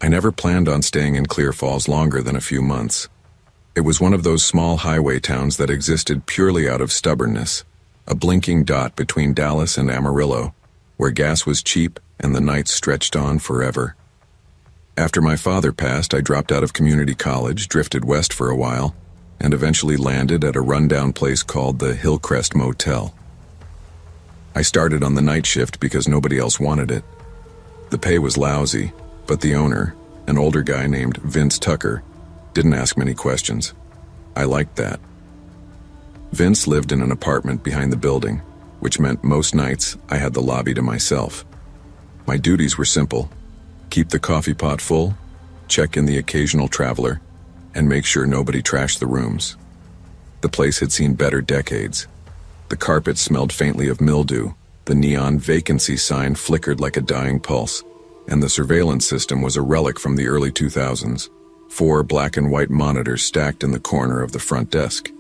I never planned on staying in Clear Falls longer than a few months. It was one of those small highway towns that existed purely out of stubbornness, a blinking dot between Dallas and Amarillo, where gas was cheap and the nights stretched on forever. After my father passed, I dropped out of community college, drifted west for a while, and eventually landed at a rundown place called the Hillcrest Motel. I started on the night shift because nobody else wanted it. The pay was lousy, but the owner, an older guy named Vince Tucker, didn't ask many questions. I liked that. Vince lived in an apartment behind the building, which meant most nights I had the lobby to myself. My duties were simple: keep the coffee pot full, check in the occasional traveler, and make sure nobody trashed the rooms. The place had seen better decades. The carpet smelled faintly of mildew, the neon vacancy sign flickered like a dying pulse, and the surveillance system was a relic from the early 2000s, 4 black and white monitors stacked in the corner of the front desk.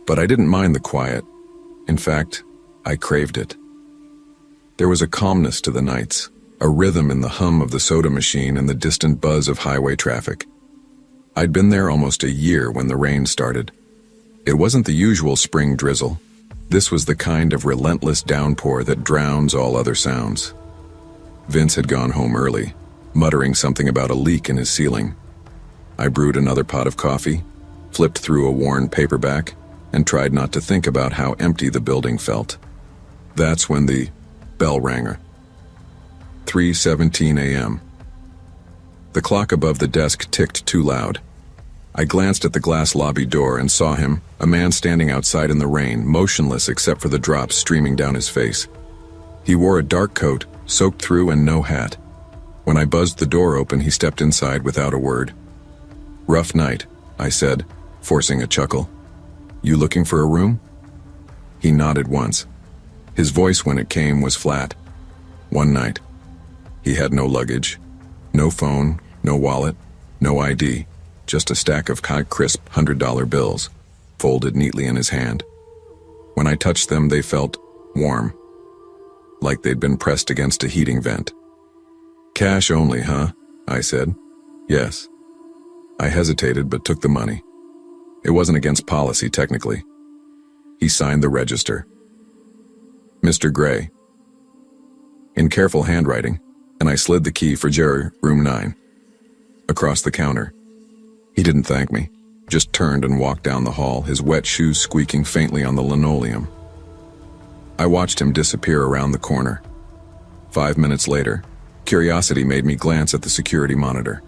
But I didn't mind the quiet. In fact, I craved it. There was a calmness to the nights, a rhythm in the hum of the soda machine and the distant buzz of highway traffic. I'd been there almost a year when the rain started. It wasn't the usual spring drizzle. This was the kind of relentless downpour that drowns all other sounds. Vince had gone home early, muttering something about a leak in his ceiling. I brewed another pot of coffee, flipped through a worn paperback, and tried not to think about how empty the building felt. That's when the bell rang. 3:17 a.m. The clock above the desk ticked too loud. I glanced at the glass lobby door and saw him, a man standing outside in the rain, motionless except for the drops streaming down his face. He wore a dark coat, soaked through, and no hat. When I buzzed the door open, he stepped inside without a word. "Rough night," I said, forcing a chuckle. "You looking for a room?" He nodded once. His voice when it came was flat. One night. He had no luggage, no phone, no wallet, no ID, just a stack of crisp $100 bills, folded neatly in his hand. When I touched them, they felt warm, like they'd been pressed against a heating vent. "Cash only, huh?" I said. "Yes." I hesitated but took the money. It wasn't against policy, technically. He signed the register. "Mr. Gray." In careful handwriting, and I slid the key for Jerry, room 9. Across the counter. He didn't thank me, just turned and walked down the hall, his wet shoes squeaking faintly on the linoleum. I watched him disappear around the corner. 5 minutes later, curiosity made me glance at the security monitor.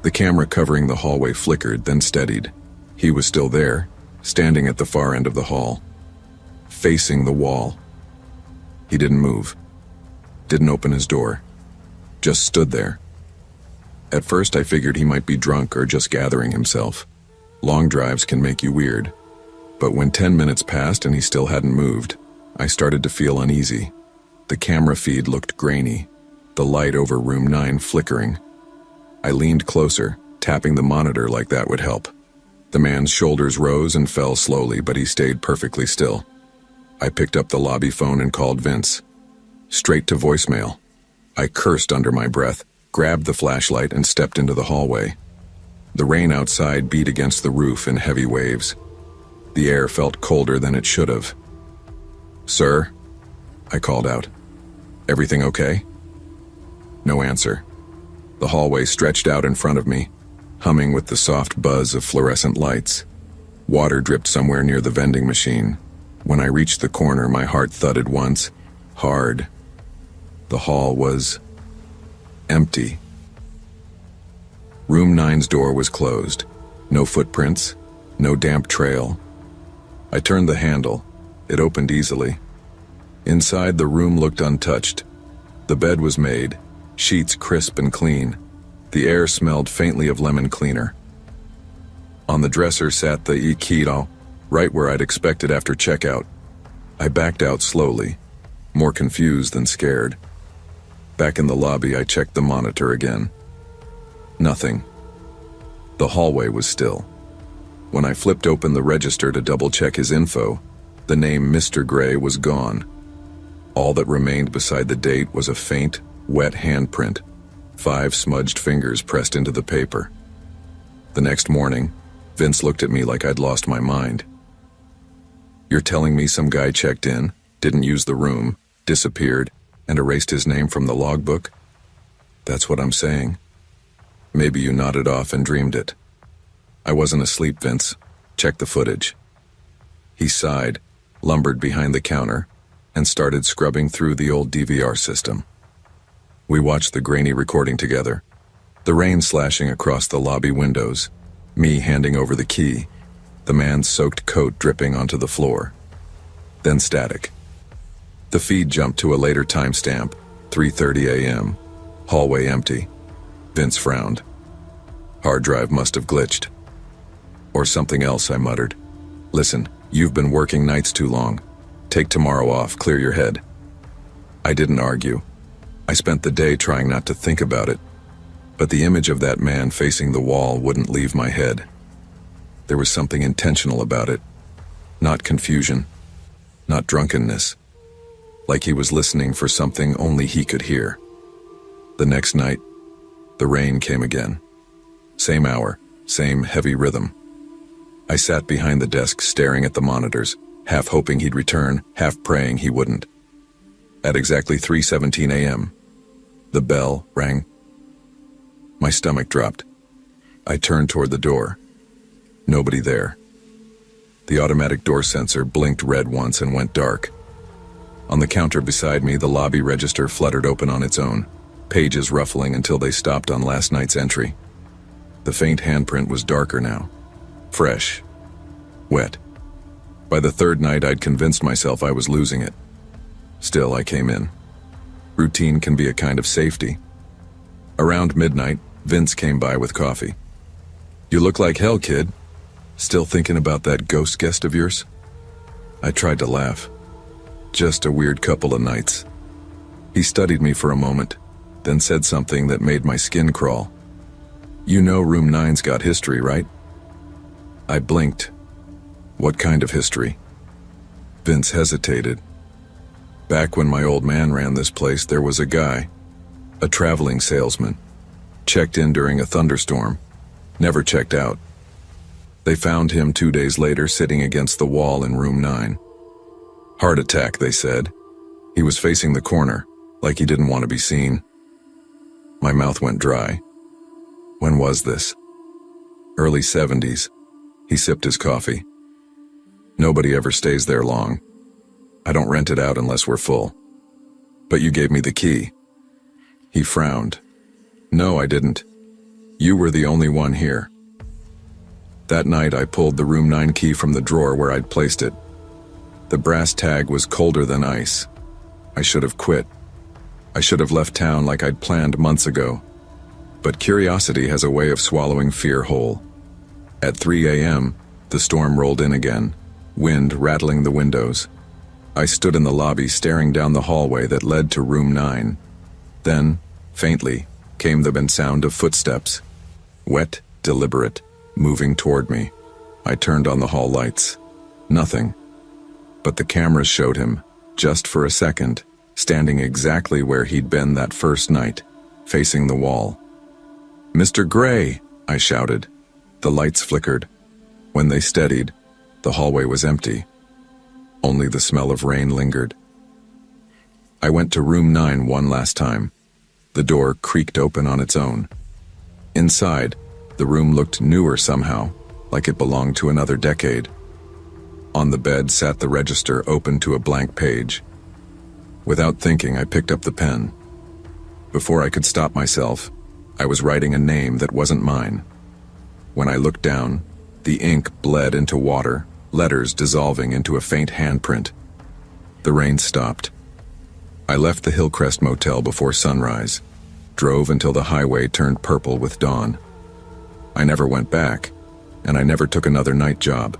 The camera covering the hallway flickered, then steadied. He was still there, standing at the far end of the hall, facing the wall. He didn't move, didn't open his door, just stood there. At first I figured he might be drunk or just gathering himself. Long drives can make you weird. But when 10 minutes passed and he still hadn't moved, I started to feel uneasy. The camera feed looked grainy, the light over room 9 flickering. I leaned closer, tapping the monitor like that would help. The man's shoulders rose and fell slowly, but he stayed perfectly still. I picked up the lobby phone and called Vince. Straight to voicemail. I cursed under my breath, grabbed the flashlight, and stepped into the hallway. The rain outside beat against the roof in heavy waves. The air felt colder than it should have. "Sir?" I called out. "Everything okay?" No answer. The hallway stretched out in front of me, humming with the soft buzz of fluorescent lights. Water dripped somewhere near the vending machine. When I reached the corner, my heart thudded once, hard. The hall was empty. Room 9's door was closed. No footprints, no damp trail. I turned the handle. It opened easily. Inside, the room looked untouched. The bed was made, sheets crisp and clean. The air smelled faintly of lemon cleaner. On the dresser sat the Aikido, right where I'd expected after checkout. I backed out slowly, more confused than scared. Back in the lobby, I checked the monitor again. Nothing. The hallway was still. When I flipped open the register to double-check his info, the name Mr. Gray was gone. All that remained beside the date was a faint, wet handprint, 5 smudged fingers pressed into the paper. The next morning, Vince looked at me like I'd lost my mind. "You're telling me some guy checked in, didn't use the room, disappeared, and erased his name from the logbook?" "That's what I'm saying." "Maybe you nodded off and dreamed it." "I wasn't asleep, Vince. Check the footage." He sighed, lumbered behind the counter, and started scrubbing through the old DVR system. We watched the grainy recording together, the rain slashing across the lobby windows, me handing over the key, the man's soaked coat dripping onto the floor. Then static. The feed jumped to a later timestamp, 3:30 a.m., hallway empty. Vince frowned. "Hard drive must have glitched." "Or something else," I muttered. "Listen, you've been working nights too long. Take tomorrow off, clear your head." I didn't argue. I spent the day trying not to think about it, but the image of that man facing the wall wouldn't leave my head. There was something intentional about it. Not confusion, not drunkenness. Like he was listening for something only he could hear. The next night, the rain came again. Same hour, same heavy rhythm. I sat behind the desk staring at the monitors, half hoping he'd return, half praying he wouldn't. At exactly 3:17 a.m., the bell rang. My stomach dropped. I turned toward the door. Nobody there. The automatic door sensor blinked red once and went dark. On the counter beside me, the lobby register fluttered open on its own, pages ruffling until they stopped on last night's entry. The faint handprint was darker now. Fresh. Wet. By the third night, I'd convinced myself I was losing it. Still, I came in. Routine can be a kind of safety. Around midnight, Vince came by with coffee. "You look like hell, kid. Still thinking about that ghost guest of yours?" I tried to laugh. "Just a weird couple of nights." He studied me for a moment, then said something that made my skin crawl. "You know Room 9's got history, right?" I blinked. "What kind of history?" Vince hesitated. "Back when my old man ran this place, there was a guy, a traveling salesman. Checked in during a thunderstorm. Never checked out. They found him 2 days later sitting against the wall in Room 9. Heart attack, they said. He was facing the corner, like he didn't want to be seen." My mouth went dry. "When was this?" "Early 70s. He sipped his coffee. "Nobody ever stays there long. I don't rent it out unless we're full." "But you gave me the key." He frowned. "No, I didn't. You were the only one here." That night I pulled the Room 9 key from the drawer where I'd placed it. The brass tag was colder than ice. I should have quit. I should have left town like I'd planned months ago. But curiosity has a way of swallowing fear whole. At 3 a.m., the storm rolled in again, wind rattling the windows. I stood in the lobby staring down the hallway that led to Room 9. Then, faintly, came the sound of footsteps. Wet, deliberate, moving toward me. I turned on the hall lights. Nothing. But the cameras showed him, just for a second, standing exactly where he'd been that first night, facing the wall. "Mr. Gray!" I shouted. The lights flickered. When they steadied, the hallway was empty. Only the smell of rain lingered. I went to Room 9 one last time. The door creaked open on its own. Inside, the room looked newer somehow, like it belonged to another decade. On the bed sat the register open to a blank page. Without thinking, I picked up the pen. Before I could stop myself, I was writing a name that wasn't mine. When I looked down, the ink bled into water, letters dissolving into a faint handprint. The rain stopped. I left the Hillcrest Motel before sunrise, drove until the highway turned purple with dawn. I never went back, and I never took another night job.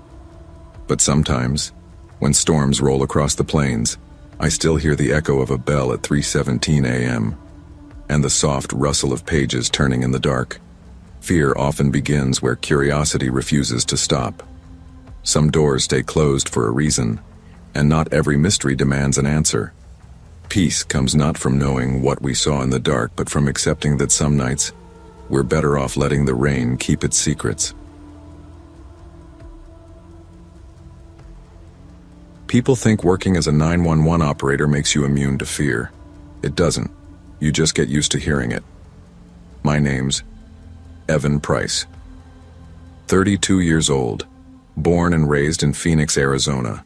But sometimes, when storms roll across the plains, I still hear the echo of a bell at 3:17 a.m., and the soft rustle of pages turning in the dark. Fear often begins where curiosity refuses to stop. Some doors stay closed for a reason, and not every mystery demands an answer. Peace comes not from knowing what we saw in the dark, but from accepting that some nights we're better off letting the rain keep its secrets. People think working as a 911 operator makes you immune to fear. It doesn't. You just get used to hearing it. My name's Evan Price. 32 years old, born and raised in Phoenix, Arizona.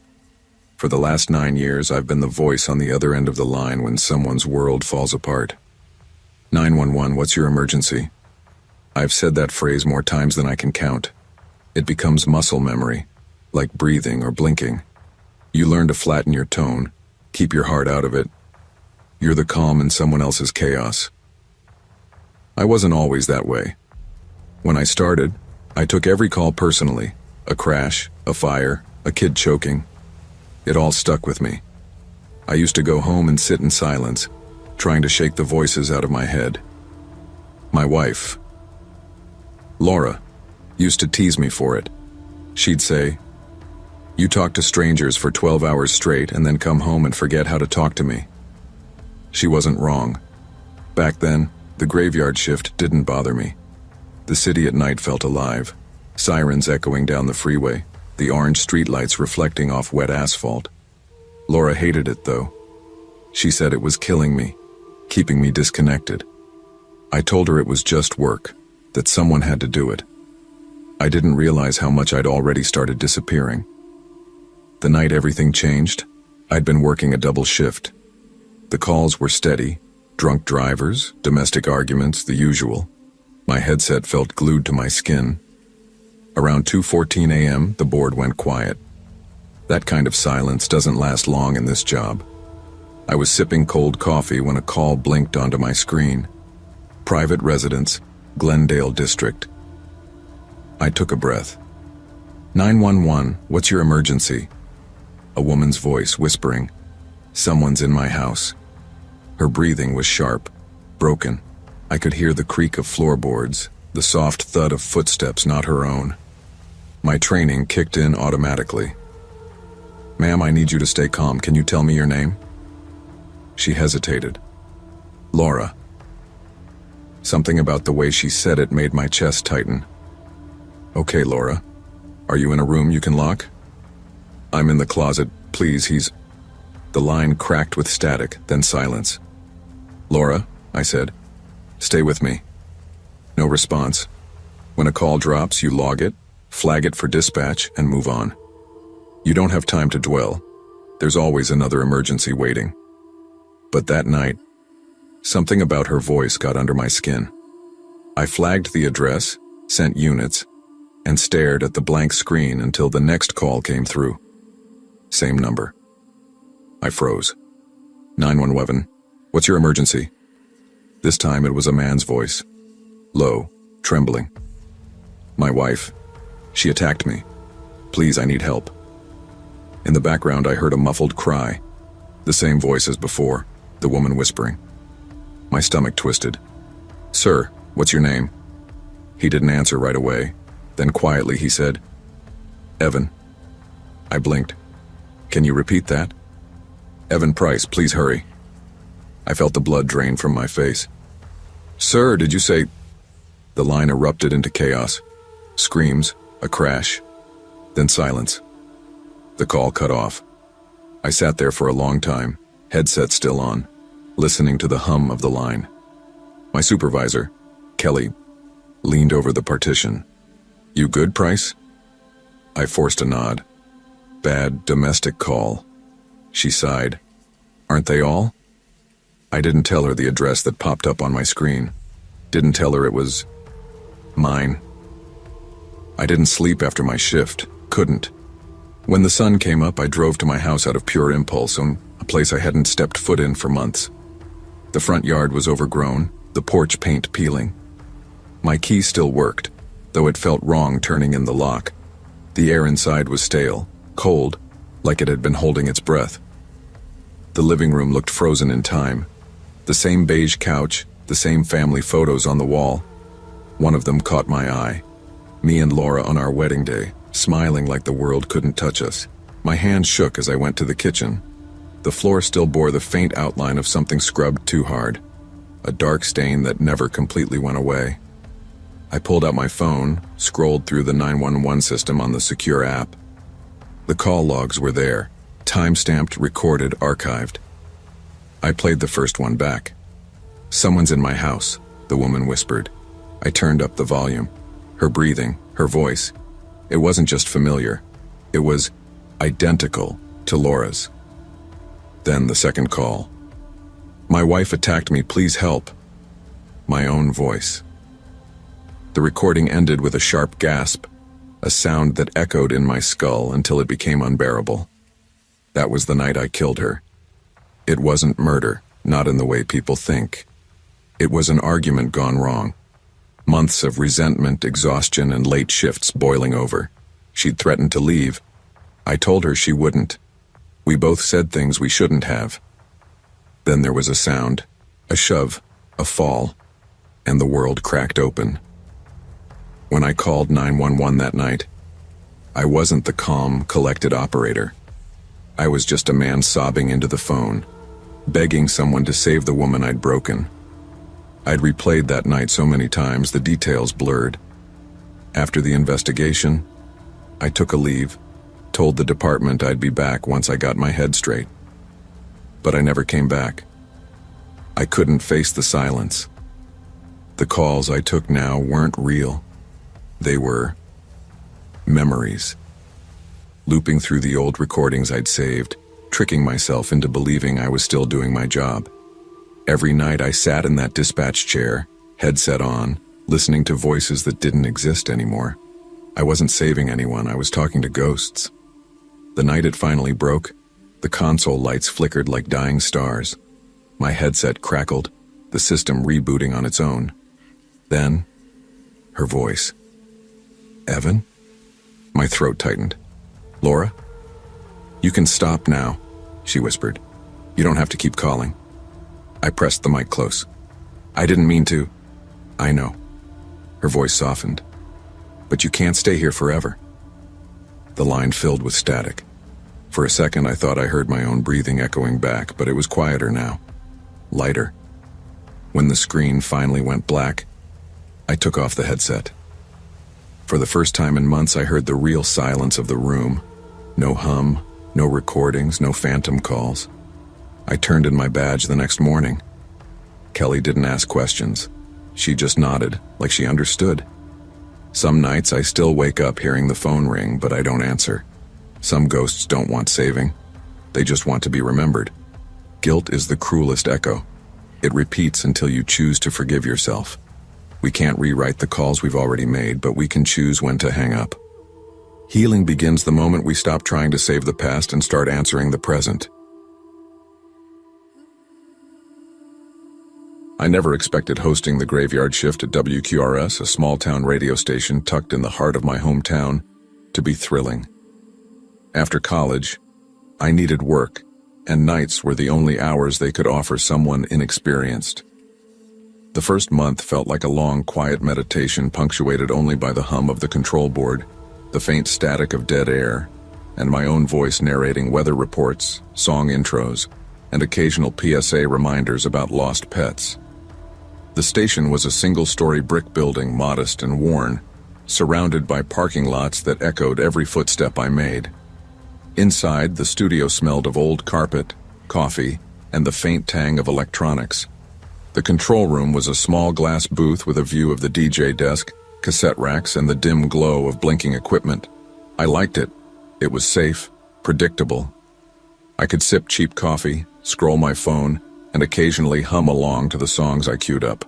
For the last 9 years, I've been the voice on the other end of the line when someone's world falls apart. 911, what's your emergency? I've said that phrase more times than I can count. It becomes muscle memory, like breathing or blinking. You learn to flatten your tone, keep your heart out of it. You're the calm in someone else's chaos. I wasn't always that way. When I started, I took every call personally. A crash, a fire, a kid choking. It all stuck with me. I used to go home and sit in silence, trying to shake the voices out of my head. My wife, Laura, used to tease me for it. She'd say, "You talk to strangers for 12 hours straight and then come home and forget how to talk to me." She wasn't wrong. Back then, the graveyard shift didn't bother me. The city at night felt alive, sirens echoing down the freeway, the orange streetlights reflecting off wet asphalt. Laura hated it, though. She said it was killing me, keeping me disconnected. I told her it was just work, that someone had to do it. I didn't realize how much I'd already started disappearing. The night everything changed, I'd been working a double shift. The calls were steady, drunk drivers, domestic arguments, the usual. My headset felt glued to my skin. Around 2:14 a.m., the board went quiet. That kind of silence doesn't last long in this job. I was sipping cold coffee when a call blinked onto my screen. Private residence, Glendale District. I took a breath. 911, what's your emergency? A woman's voice whispering, "Someone's in my house." Her breathing was sharp, broken. I could hear the creak of floorboards, the soft thud of footsteps not her own. My training kicked in automatically. "Ma'am, I need you to stay calm. Can you tell me your name?" She hesitated. "Laura." Something about the way she said it made my chest tighten. "Okay, Laura. Are you in a room you can lock?" "I'm in the closet. Please, he's..." The line cracked with static, then silence. "Laura," I said, "stay with me." No response. When a call drops, you log it, flag it for dispatch, and move on. You don't have time to dwell. There's always another emergency waiting. But that night, something about her voice got under my skin. I flagged the address, sent units, and stared at the blank screen until the next call came through. Same number. I froze. 911, what's your emergency? This time it was a man's voice. Low, trembling. My wife. She attacked me. "Please, I need help." In the background I heard a muffled cry. The same voice as before, the woman whispering. My stomach twisted. "Sir, what's your name?" He didn't answer right away. Then quietly he said, "Evan." I blinked. "Can you repeat that?" "Evan Price, please hurry." I felt the blood drain from my face. "Sir, did you say..." The line erupted into chaos. Screams, a crash, then silence. The call cut off. I sat there for a long time, headset still on, listening to the hum of the line. My supervisor, Kelly, leaned over the partition. "You good, Price?" I forced a nod. "Bad domestic call." She sighed. "Aren't they all?" I didn't tell her the address that popped up on my screen. Didn't tell her it was mine. I didn't sleep after my shift. Couldn't. When the sun came up, I drove to my house out of pure impulse, a place I hadn't stepped foot in for months. The front yard was overgrown, the porch paint peeling. My key still worked, though it felt wrong turning in the lock. The air inside was stale, cold, like it had been holding its breath. The living room looked frozen in time. The same beige couch, the same family photos on the wall. One of them caught my eye. Me and Laura on our wedding day, smiling like the world couldn't touch us. My hand shook as I went to the kitchen. The floor still bore the faint outline of something scrubbed too hard, a dark stain that never completely went away. I pulled out my phone, scrolled through the 911 system on the secure app. The call logs were there, time-stamped, recorded, archived. I played the first one back. "Someone's in my house," the woman whispered. I turned up the volume. Her breathing, her voice. It wasn't just familiar. It was identical to Laura's. Then the second call. "My wife attacked me, please help." My own voice. The recording ended with a sharp gasp, a sound that echoed in my skull until it became unbearable. That was the night I killed her. It wasn't murder, not in the way people think. It was an argument gone wrong. Months of resentment, exhaustion, and late shifts boiling over. She'd threatened to leave. I told her she wouldn't. We both said things we shouldn't have. Then there was a sound, a shove, a fall, and the world cracked open. When I called 911 that night, I wasn't the calm, collected operator. I was just a man sobbing into the phone, begging someone to save the woman I'd broken. I'd replayed that night so many times, the details blurred. After the investigation, I took a leave, told the department I'd be back once I got my head straight. But I never came back. I couldn't face the silence. The calls I took now weren't real. They were memories. Looping through the old recordings I'd saved, tricking myself into believing I was still doing my job. Every night I sat in that dispatch chair, headset on, listening to voices that didn't exist anymore. I wasn't saving anyone, I was talking to ghosts. The night it finally broke, the console lights flickered like dying stars. My headset crackled, the system rebooting on its own. Then, her voice. "Evan?" My throat tightened. "Laura? You can stop now," she whispered. "You don't have to keep calling." I pressed the mic close. "I didn't mean to." "I know." Her voice softened. "But you can't stay here forever." The line filled with static. For a second I thought I heard my own breathing echoing back, but it was quieter now. Lighter. When the screen finally went black, I took off the headset. For the first time in months I heard the real silence of the room. No hum, no recordings, no phantom calls. I turned in my badge the next morning. Kelly didn't ask questions. She just nodded, like she understood. Some nights I still wake up hearing the phone ring, but I don't answer. Some ghosts don't want saving. They just want to be remembered. Guilt is the cruelest echo. It repeats until you choose to forgive yourself. We can't rewrite the calls we've already made, but we can choose when to hang up. Healing begins the moment we stop trying to save the past and start answering the present. I never expected hosting the graveyard shift at WQRS, a small-town radio station tucked in the heart of my hometown, to be thrilling. After college, I needed work, and nights were the only hours they could offer someone inexperienced. The first month felt like a long, quiet meditation punctuated only by the hum of the control board, the faint static of dead air, and my own voice narrating weather reports, song intros, and occasional PSA reminders about lost pets. The station was a single-story brick building, modest and worn, surrounded by parking lots that echoed every footstep I made. Inside, the studio smelled of old carpet, coffee, and the faint tang of electronics. The control room was a small glass booth with a view of the DJ desk, cassette racks, and the dim glow of blinking equipment. I liked it. It was safe, predictable. I could sip cheap coffee, scroll my phone, and occasionally hum along to the songs I queued up.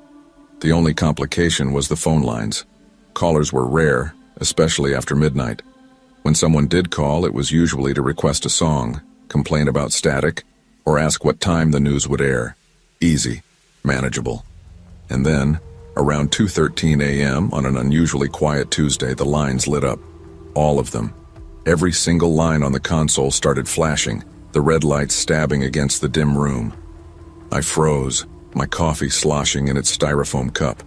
The only complication was the phone lines. Callers were rare, especially after midnight. When someone did call, it was usually to request a song, complain about static, or ask what time the news would air. Easy, manageable. And then, around 2:13 a.m. on an unusually quiet Tuesday, the lines lit up. All of them. Every single line on the console started flashing, the red lights stabbing against the dim room. I froze, my coffee sloshing in its styrofoam cup.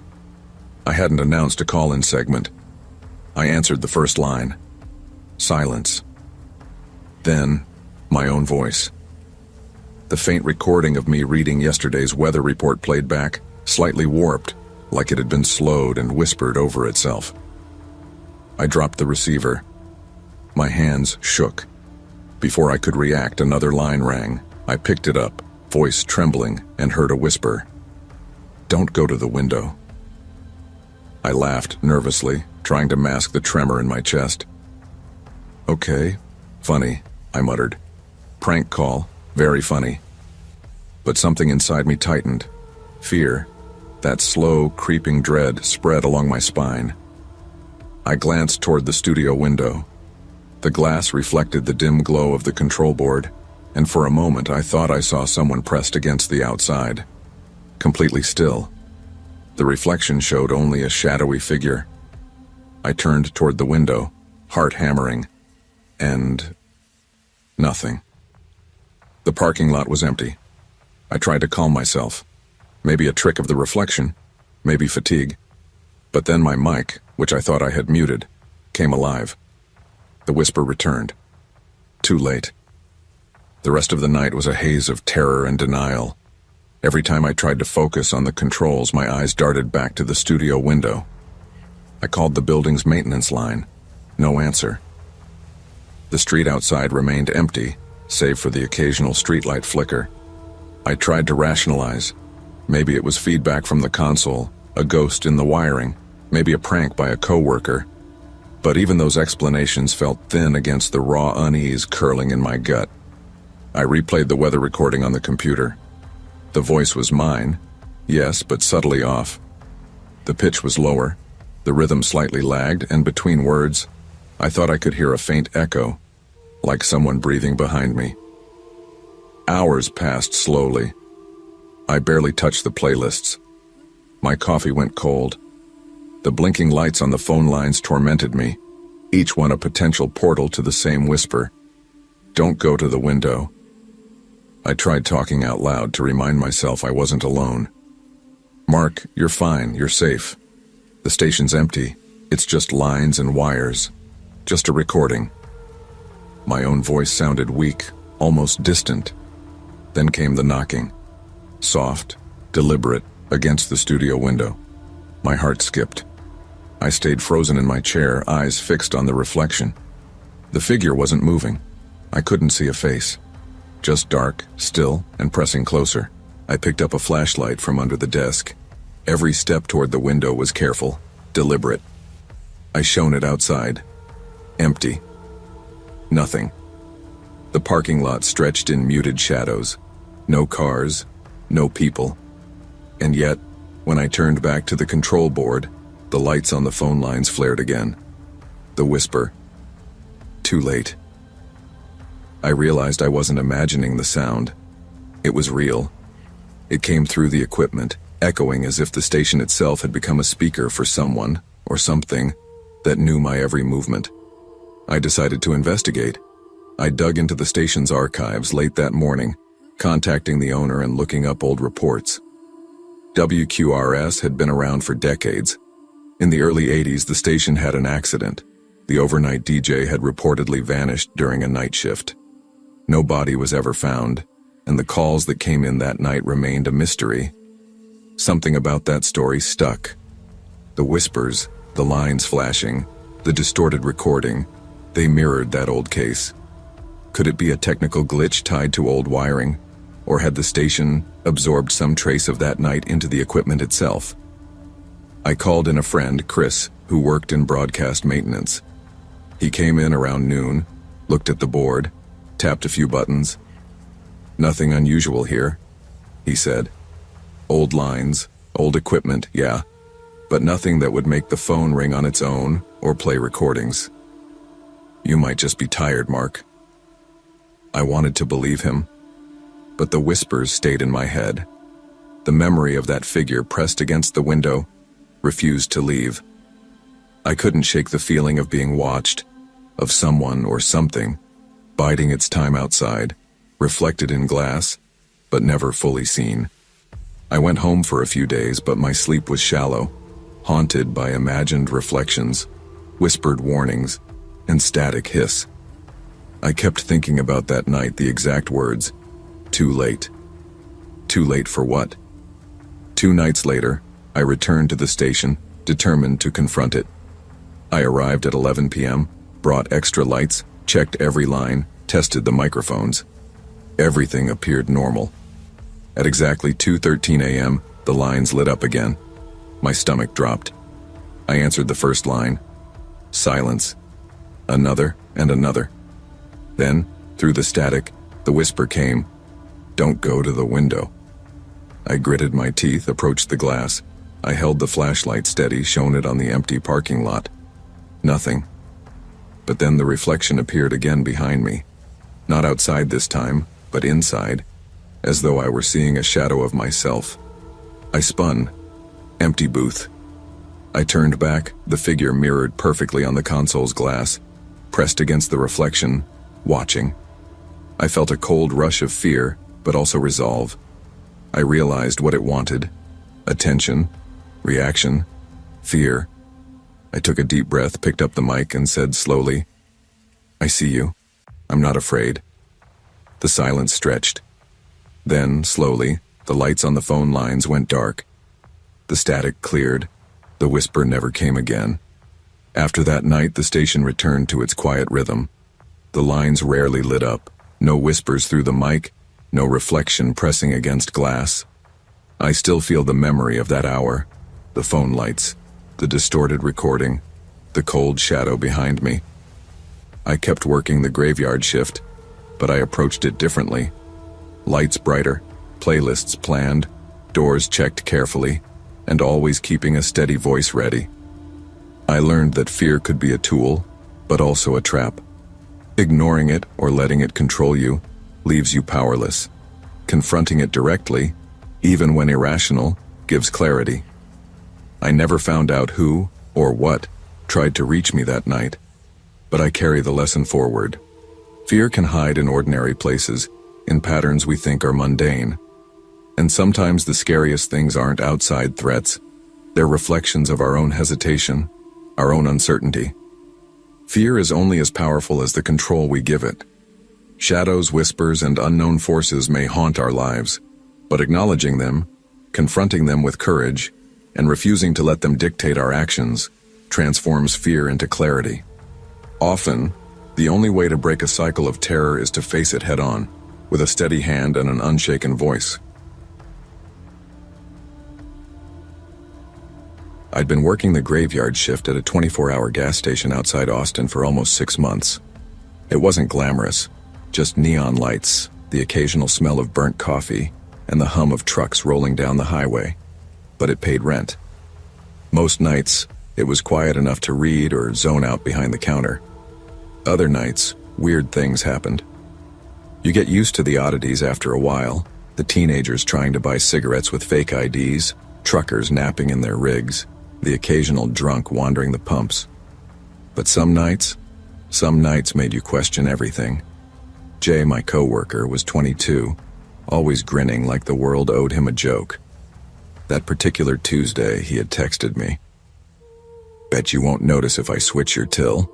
I hadn't announced a call-in segment. I answered the first line. Silence. Then, my own voice. The faint recording of me reading yesterday's weather report played back, slightly warped, like it had been slowed and whispered over itself. I dropped the receiver. My hands shook. Before I could react, another line rang. I picked it up, voice trembling, and heard a whisper. "Don't go to the window." I laughed nervously, trying to mask the tremor in my chest. "Okay, funny," I muttered. "Prank call, very funny." But something inside me tightened. Fear, that slow, creeping dread, spread along my spine. I glanced toward the studio window. The glass reflected the dim glow of the control board, and for a moment I thought I saw someone pressed against the outside. Completely still. The reflection showed only a shadowy figure. I turned toward the window, heart hammering, and nothing. The parking lot was empty. I tried to calm myself. Maybe a trick of the reflection, maybe fatigue. But then my mic, which I thought I had muted, came alive. The whisper returned. Too late. The rest of the night was a haze of terror and denial. Every time I tried to focus on the controls, my eyes darted back to the studio window. I called the building's maintenance line. No answer. The street outside remained empty, save for the occasional streetlight flicker. I tried to rationalize. Maybe it was feedback from the console, a ghost in the wiring, maybe a prank by a coworker. But even those explanations felt thin against the raw unease curling in my gut. I replayed the weather recording on the computer. The voice was mine, yes, but subtly off. The pitch was lower, the rhythm slightly lagged, and between words, I thought I could hear a faint echo, like someone breathing behind me. Hours passed slowly. I barely touched the playlists. My coffee went cold. The blinking lights on the phone lines tormented me, each one a potential portal to the same whisper. Don't go to the window. I tried talking out loud to remind myself I wasn't alone. Mark, you're fine, you're safe. The station's empty. It's just lines and wires. Just a recording. My own voice sounded weak, almost distant. Then came the knocking. Soft, deliberate, against the studio window. My heart skipped. I stayed frozen in my chair, eyes fixed on the reflection. The figure wasn't moving. I couldn't see a face. Just dark, still, and pressing closer. I picked up a flashlight from under the desk. Every step toward the window was careful, deliberate. I shone it outside. Empty. Nothing. The parking lot stretched in muted shadows. No cars, no people. And yet, when I turned back to the control board, the lights on the phone lines flared again. The whisper. Too late. I realized I wasn't imagining the sound. It was real. It came through the equipment, echoing as if the station itself had become a speaker for someone, or something, that knew my every movement. I decided to investigate. I dug into the station's archives late that morning, contacting the owner and looking up old reports. WQRS had been around for decades. In the early 80s, the station had an accident. The overnight DJ had reportedly vanished during a night shift. No body was ever found, and the calls that came in that night remained a mystery. Something about that story stuck. The whispers, the lines flashing, the distorted recording, they mirrored that old case. Could it be a technical glitch tied to old wiring, or had the station absorbed some trace of that night into the equipment itself? I called in a friend, Chris, who worked in broadcast maintenance. He came in around noon, looked at the board, tapped a few buttons. Nothing unusual here, he said. Old lines, old equipment, yeah, but nothing that would make the phone ring on its own or play recordings. You might just be tired, Mark. I wanted to believe him, but the whispers stayed in my head. The memory of that figure pressed against the window refused to leave. I couldn't shake the feeling of being watched, of someone or something biding its time outside, reflected in glass, but never fully seen. I went home for a few days, but my sleep was shallow, haunted by imagined reflections, whispered warnings, and static hiss. I kept thinking about that night, the exact words. Too late. Too late for what? 2 nights later, I returned to the station, determined to confront it. I arrived at 11 p.m., brought extra lights, checked every line, tested the microphones. Everything appeared normal. At exactly 2:13 a.m., the lines lit up again. My stomach dropped. I answered the first line. Silence. Another and another. Then, through the static, the whisper came, "Don't go to the window." I gritted my teeth, approached the glass. I held the flashlight steady, shone it on the empty parking lot. Nothing. But then the reflection appeared again behind me. Not outside this time, but inside, as though I were seeing a shadow of myself. I spun. Empty booth. I turned back, the figure mirrored perfectly on the console's glass, pressed against the reflection, watching. I felt a cold rush of fear, but also resolve. I realized what it wanted. Attention, reaction, fear. I took a deep breath, picked up the mic, and said slowly, "I see you. I'm not afraid." The silence stretched. Then, slowly, the lights on the phone lines went dark. The static cleared. The whisper never came again. After that night, the station returned to its quiet rhythm. The lines rarely lit up. No whispers through the mic, no reflection pressing against glass. I still feel the memory of that hour, the phone lights, the distorted recording, the cold shadow behind me. I kept working the graveyard shift, but I approached it differently. Lights brighter, playlists planned, doors checked carefully, and always keeping a steady voice ready. I learned that fear could be a tool, but also a trap. Ignoring it or letting it control you leaves you powerless. Confronting it directly, even when irrational, gives clarity. I never found out who or what tried to reach me that night, but I carry the lesson forward. Fear can hide in ordinary places, in patterns we think are mundane. And sometimes the scariest things aren't outside threats. They're reflections of our own hesitation, our own uncertainty. Fear is only as powerful as the control we give it. Shadows, whispers, and unknown forces may haunt our lives, but acknowledging them, confronting them with courage, and refusing to let them dictate our actions transforms fear into clarity. Often, the only way to break a cycle of terror is to face it head-on, with a steady hand and an unshaken voice. I'd been working the graveyard shift at a 24-hour gas station outside Austin for almost 6 months. It wasn't glamorous, just neon lights, the occasional smell of burnt coffee, and the hum of trucks rolling down the highway. But it paid rent. Most nights, it was quiet enough to read or zone out behind the counter. Other nights, weird things happened. You get used to the oddities after a while, the teenagers trying to buy cigarettes with fake IDs, truckers napping in their rigs, the occasional drunk wandering the pumps. But some nights made you question everything. Jay, my coworker, was 22, always grinning like the world owed him a joke. That particular Tuesday, he had texted me, "Bet you won't notice if I switch your till."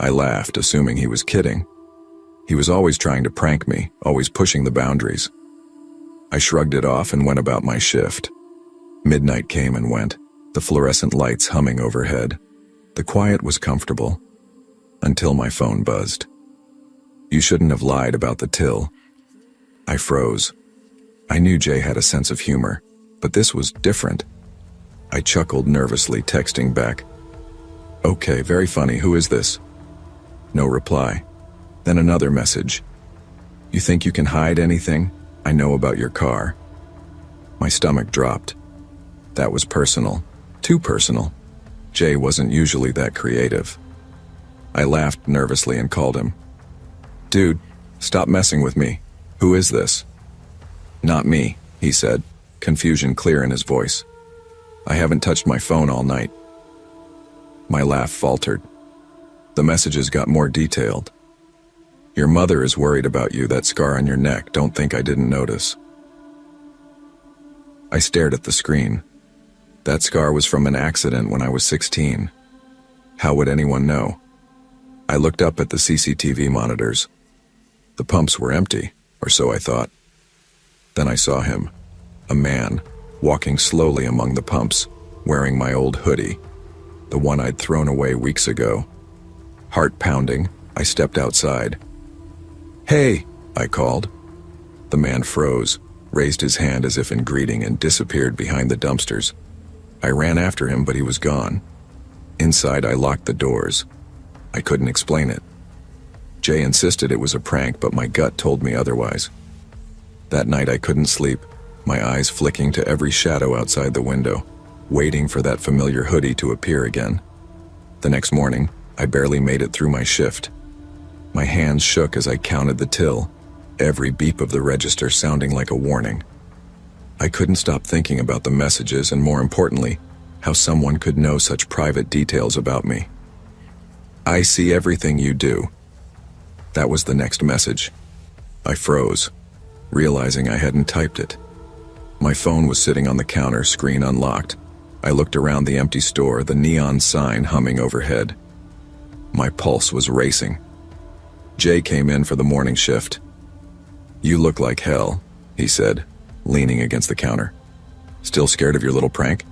I laughed, assuming he was kidding. He was always trying to prank me, always pushing the boundaries. I shrugged it off and went about my shift. Midnight came and went, the fluorescent lights humming overhead. The quiet was comfortable, until my phone buzzed. You shouldn't have lied about the till. I froze. I knew Jay had a sense of humor, but this was different. I chuckled nervously, texting back, "Okay, very funny, who is this?" No reply. Then another message. "You think you can hide anything? I know about your car." My stomach dropped. That was personal. Too personal. Jay wasn't usually that creative. I laughed nervously and called him. "Dude, stop messing with me. Who is this?" "Not me," he said, confusion clear in his voice. "I haven't touched my phone all night." My laugh faltered. The messages got more detailed. "Your mother is worried about you, that scar on your neck. Don't think I didn't notice." I stared at the screen. That scar was from an accident when I was 16. How would anyone know? I looked up at the CCTV monitors. The pumps were empty, Or so I thought. Then I saw him, a man, walking slowly among the pumps, wearing my old hoodie, the one I'd thrown away weeks ago. Heart pounding, I stepped outside. "Hey," I called. The man froze, raised his hand as if in greeting, and disappeared behind the dumpsters. I ran after him, but he was gone. Inside, I locked the doors. I couldn't explain it. Jay insisted it was a prank, but my gut told me otherwise. That night I couldn't sleep, my eyes flicking to every shadow outside the window, waiting for that familiar hoodie to appear again. The next morning, I barely made it through my shift. My hands shook as I counted the till, every beep of the register sounding like a warning. I couldn't stop thinking about the messages and, more importantly, how someone could know such private details about me. "I see everything you do." That was the next message. I froze, realizing I hadn't typed it. My phone was sitting on the counter, screen unlocked. I looked around the empty store, the neon sign humming overhead. My pulse was racing. Jay came in for the morning shift. "You look like hell," he said, leaning against the counter. "Still scared of your little prank?"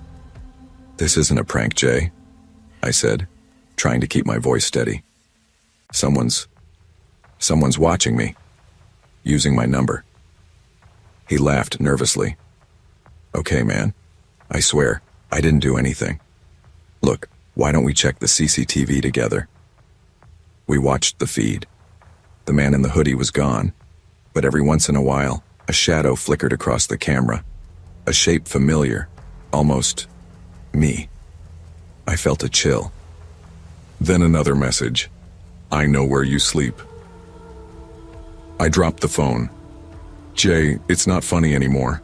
"This isn't a prank, Jay," I said, trying to keep my voice steady. Someone's watching me, using my number." He laughed nervously. "Okay, man. I swear, I didn't do anything. Look, why don't we check the CCTV together?" We watched the feed. The man in the hoodie was gone, but every once in a while, a shadow flickered across the camera, a shape familiar, almost me. I felt a chill. Then another message. "I know where you sleep." I dropped the phone. "Jay, it's not funny anymore."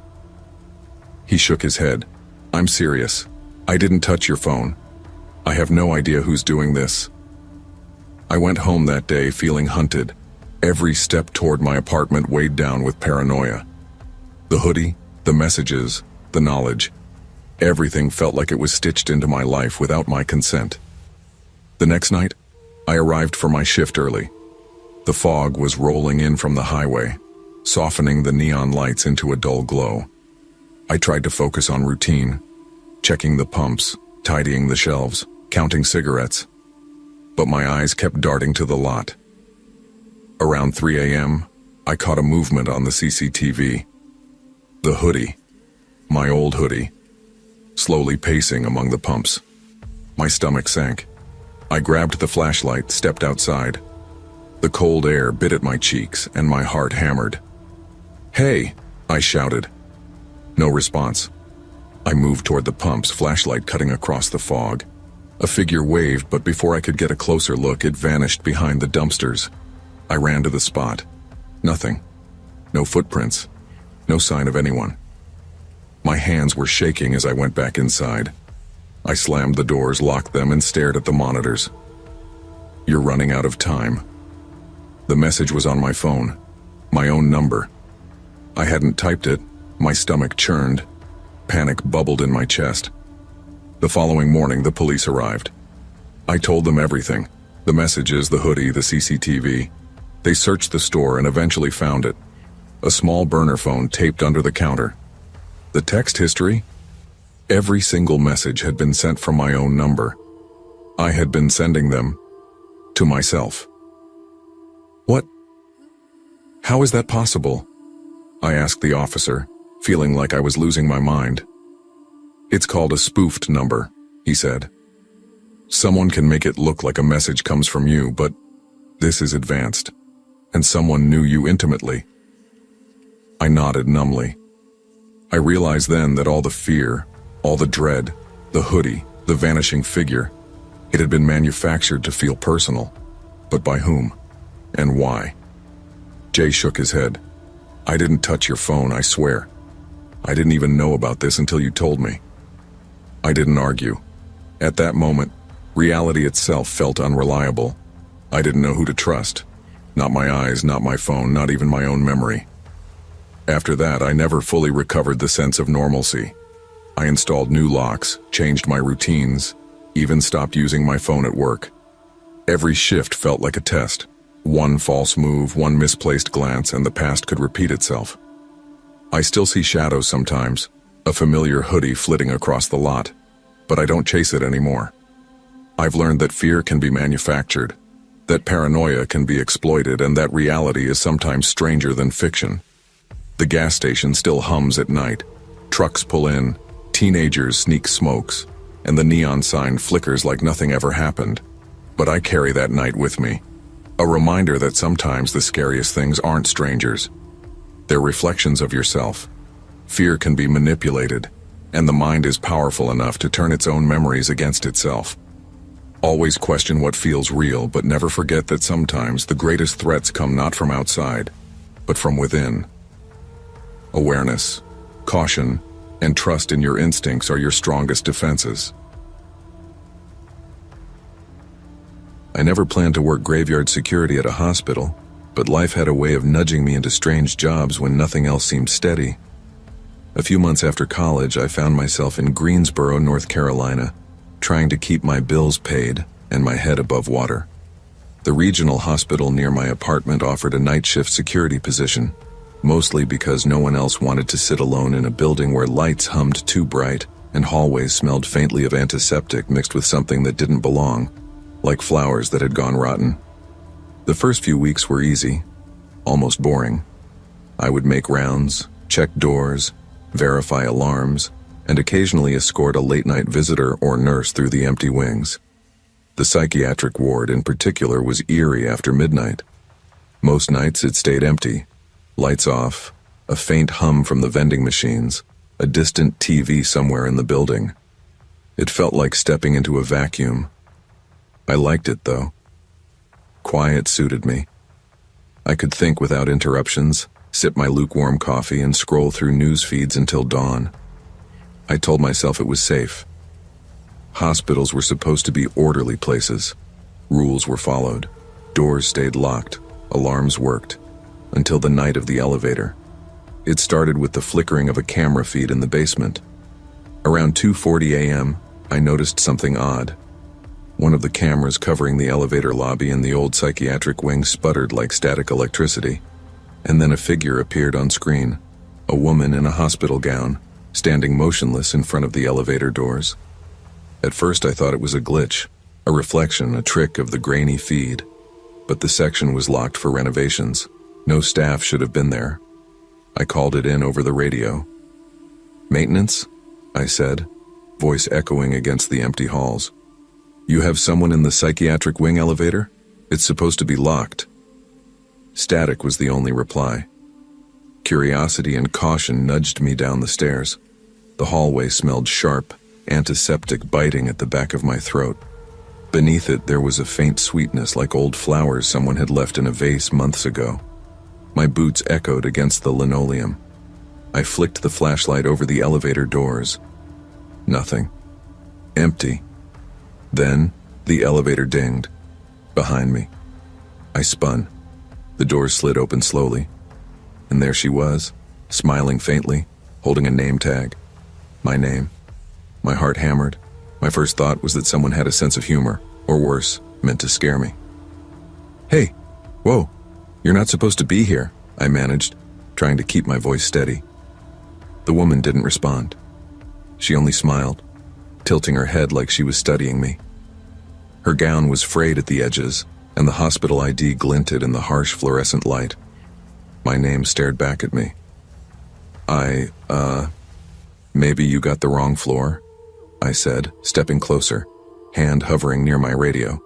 He shook his head. "I'm serious. I didn't touch your phone. I have no idea who's doing this." I went home that day feeling hunted. Every step toward my apartment weighed down with paranoia. The hoodie, the messages, the knowledge. Everything felt like it was stitched into my life without my consent. The next night, I arrived for my shift early. The fog was rolling in from the highway, softening the neon lights into a dull glow. I tried to focus on routine, checking the pumps, tidying the shelves, counting cigarettes. But my eyes kept darting to the lot. Around 3 a.m., I caught a movement on the CCTV. The hoodie, my old hoodie, slowly pacing among the pumps. My stomach sank. I grabbed the flashlight, stepped outside. The cold air bit at my cheeks and my heart hammered. "Hey!" I shouted. No response. I moved toward the pumps, flashlight cutting across the fog. A figure waved, but before I could get a closer look, it vanished behind the dumpsters. I ran to the spot. Nothing. No footprints. No sign of anyone. My hands were shaking as I went back inside. I slammed the doors, locked them, and stared at the monitors. "You're running out of time." The message was on my phone. My own number. I hadn't typed it. My stomach churned. Panic bubbled in my chest. The following morning, the police arrived. I told them everything. The messages, the hoodie, the CCTV. They searched the store and eventually found it. A small burner phone taped under the counter. The text history? Every single message had been sent from my own number. I had been sending them to myself. What? How is that possible? I asked the officer, feeling like I was losing my mind. "It's called a spoofed number," he said. "Someone can make it look like a message comes from you, but this is advanced, and someone knew you intimately." I nodded numbly. I realized then that all the fear, all the dread, the hoodie, the vanishing figure, it had been manufactured to feel personal. But by whom? And why? Jay shook his head. "I didn't touch your phone, I swear. I didn't even know about this until you told me." I didn't argue. At that moment, reality itself felt unreliable. I didn't know who to trust. Not my eyes, not my phone, not even my own memory. After that, I never fully recovered the sense of normalcy. I installed new locks, changed my routines, even stopped using my phone at work. Every shift felt like a test. One false move, one misplaced glance, and the past could repeat itself. I still see shadows sometimes, a familiar hoodie flitting across the lot, but I don't chase it anymore. I've learned that fear can be manufactured, that paranoia can be exploited, and that reality is sometimes stranger than fiction. The gas station still hums at night. Trucks pull in, teenagers sneak smokes, and the neon sign flickers like nothing ever happened. But I carry that night with me. A reminder that sometimes the scariest things aren't strangers. They're reflections of yourself. Fear can be manipulated, and the mind is powerful enough to turn its own memories against itself. Always question what feels real, but never forget that sometimes the greatest threats come not from outside, but from within. Awareness, caution, and trust in your instincts are your strongest defenses. I never planned to work graveyard security at a hospital, but life had a way of nudging me into strange jobs when nothing else seemed steady. A few months after college, I found myself in Greensboro, North Carolina, trying to keep my bills paid and my head above water. The regional hospital near my apartment offered a night shift security position, mostly because no one else wanted to sit alone in a building where lights hummed too bright and hallways smelled faintly of antiseptic mixed with something that didn't belong, like flowers that had gone rotten. The first few weeks were easy, almost boring. I would make rounds, check doors, verify alarms, and occasionally escort a late-night visitor or nurse through the empty wings. The psychiatric ward in particular was eerie after midnight. Most nights it stayed empty, lights off, a faint hum from the vending machines, a distant TV somewhere in the building. It felt like stepping into a vacuum. I liked it, though. Quiet suited me. I could think without interruptions, sip my lukewarm coffee, and scroll through news feeds until dawn. I told myself it was safe. Hospitals were supposed to be orderly places. Rules were followed. Doors stayed locked. Alarms worked. Until the night of the elevator. It started with the flickering of a camera feed in the basement. Around 2:40 a.m., I noticed something odd. One of the cameras covering the elevator lobby in the old psychiatric wing sputtered like static electricity, and then a figure appeared on screen, a woman in a hospital gown, standing motionless in front of the elevator doors. At first I thought it was a glitch, a reflection, a trick of the grainy feed, but the section was locked for renovations. No staff should have been there. I called it in over the radio. "Maintenance?" I said, voice echoing against the empty halls. "You have someone in the psychiatric wing elevator? It's supposed to be locked." Static was the only reply. Curiosity and caution nudged me down the stairs. The hallway smelled sharp, antiseptic biting at the back of my throat. Beneath it, there was a faint sweetness like old flowers someone had left in a vase months ago. My boots echoed against the linoleum. I flicked the flashlight over the elevator doors. Nothing. Empty. Then, the elevator dinged. Behind me. I spun. The doors slid open slowly. And there she was, smiling faintly, holding a name tag. My name. My heart hammered. My first thought was that someone had a sense of humor, or worse, meant to scare me. "Hey, whoa, you're not supposed to be here," I managed, trying to keep my voice steady. The woman didn't respond. She only smiled, tilting her head like she was studying me. Her gown was frayed at the edges, and the hospital ID glinted in the harsh fluorescent light. My name stared back at me. Maybe you got the wrong floor?" I said, stepping closer, hand hovering near my radio.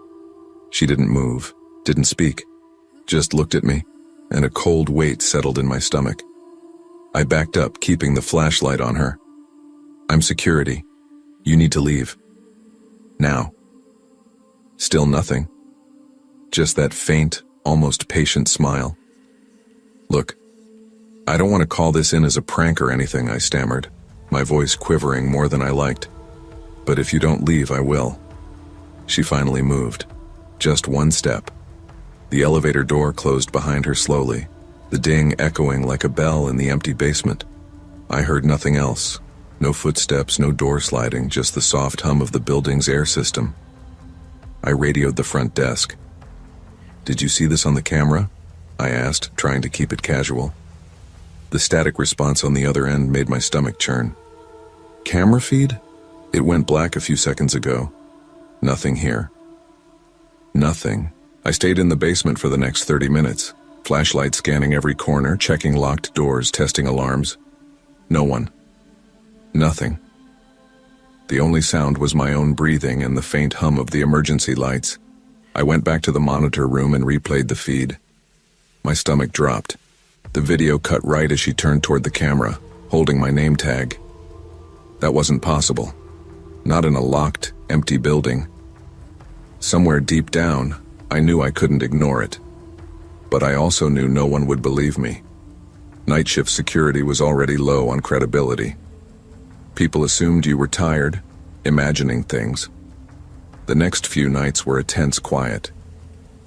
She didn't move, didn't speak, just looked at me, and a cold weight settled in my stomach. I backed up, keeping the flashlight on her. "I'm security. You need to leave. Now." Still nothing. Just that faint, almost patient smile. "Look, I don't want to call this in as a prank or anything," I stammered, my voice quivering more than I liked. "But if you don't leave, I will." She finally moved. Just one step. The elevator door closed behind her slowly, the ding echoing like a bell in the empty basement. I heard nothing else. No footsteps, no door sliding, just the soft hum of the building's air system. I radioed the front desk. "Did you see this on the camera?" I asked, trying to keep it casual. The static response on the other end made my stomach churn. "Camera feed? It went black a few seconds ago. Nothing here." Nothing. I stayed in the basement for the next 30 minutes, flashlight scanning every corner, checking locked doors, testing alarms. No one. Nothing. The only sound was my own breathing and the faint hum of the emergency lights. I went back to the monitor room and replayed the feed. My stomach dropped. The video cut right as she turned toward the camera, holding my name tag. That wasn't possible. Not in a locked, empty building. Somewhere deep down, I knew I couldn't ignore it. But I also knew no one would believe me. Night shift security was already low on credibility. People assumed you were tired, imagining things. The next few nights were a tense quiet.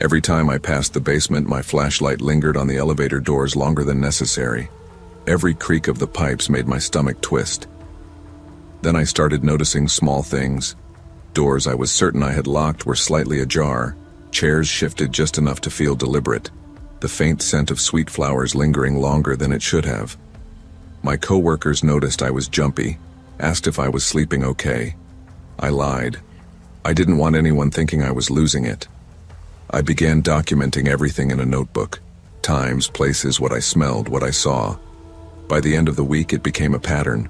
Every time I passed the basement, my flashlight lingered on the elevator doors longer than necessary. Every creak of the pipes made my stomach twist. Then I started noticing small things. Doors I was certain I had locked were slightly ajar. Chairs shifted just enough to feel deliberate. The faint scent of sweet flowers lingering longer than it should have. My coworkers noticed I was jumpy, asked if I was sleeping okay. I lied. I didn't want anyone thinking I was losing it. I began documenting everything in a notebook. Times, places, what I smelled, what I saw. By the end of the week, it became a pattern.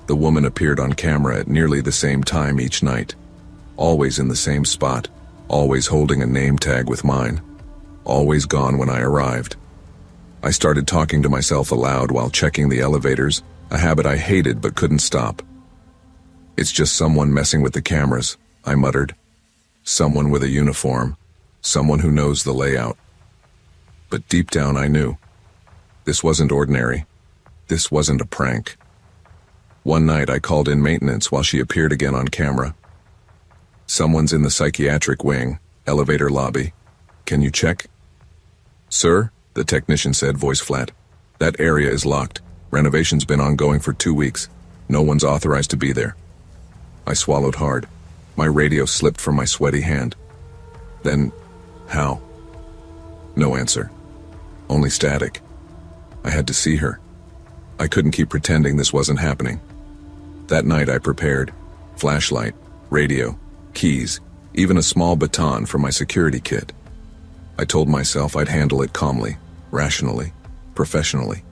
The woman appeared on camera at nearly the same time each night. Always in the same spot, always holding a name tag with mine. Always gone when I arrived. I started talking to myself aloud while checking the elevators, a habit I hated but couldn't stop. "It's just someone messing with the cameras," I muttered. "Someone with a uniform. Someone who knows the layout." But deep down I knew. This wasn't ordinary. This wasn't a prank. One night I called in maintenance while she appeared again on camera. "Someone's in the psychiatric wing, elevator lobby. Can you check?" "Sir," the technician said, voice flat. "That area is locked. Renovation's been ongoing for 2 weeks. No one's authorized to be there." I swallowed hard. My radio slipped from my sweaty hand. "Then, how?" No answer. Only static. I had to see her. I couldn't keep pretending this wasn't happening. That night I prepared. Flashlight, radio, keys, even a small baton for my security kit. I told myself I'd handle it calmly, rationally, professionally.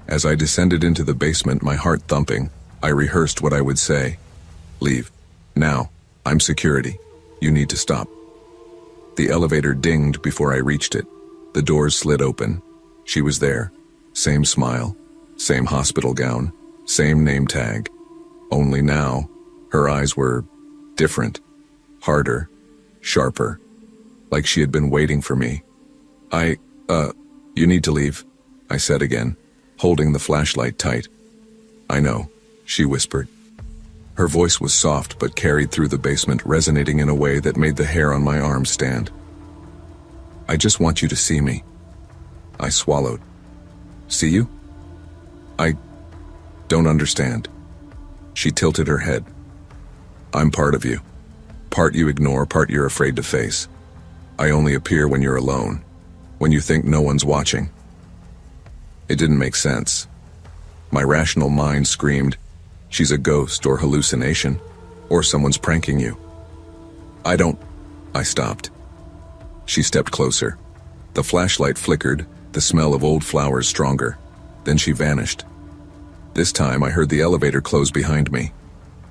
As I descended into the basement, my heart thumping, I rehearsed what I would say. "Leave. Now. I'm security. You need to stop." The elevator dinged before I reached it. The doors slid open. She was there. Same smile, same hospital gown, same name tag. Only now, her eyes were different, harder, sharper, like she had been waiting for me. You need to leave," I said again, holding the flashlight tight. "I know," she whispered. Her voice was soft but carried through the basement, resonating in a way that made the hair on my arms stand. "I just want you to see me." I swallowed. "See you?" "I don't understand." She tilted her head. "I'm part of you. Part you ignore, part you're afraid to face. I only appear when you're alone, when you think no one's watching." It didn't make sense. My rational mind screamed, "She's a ghost or hallucination, or someone's pranking you." I stopped. She stepped closer. The flashlight flickered, the smell of old flowers stronger. Then she vanished. This time I heard the elevator close behind me.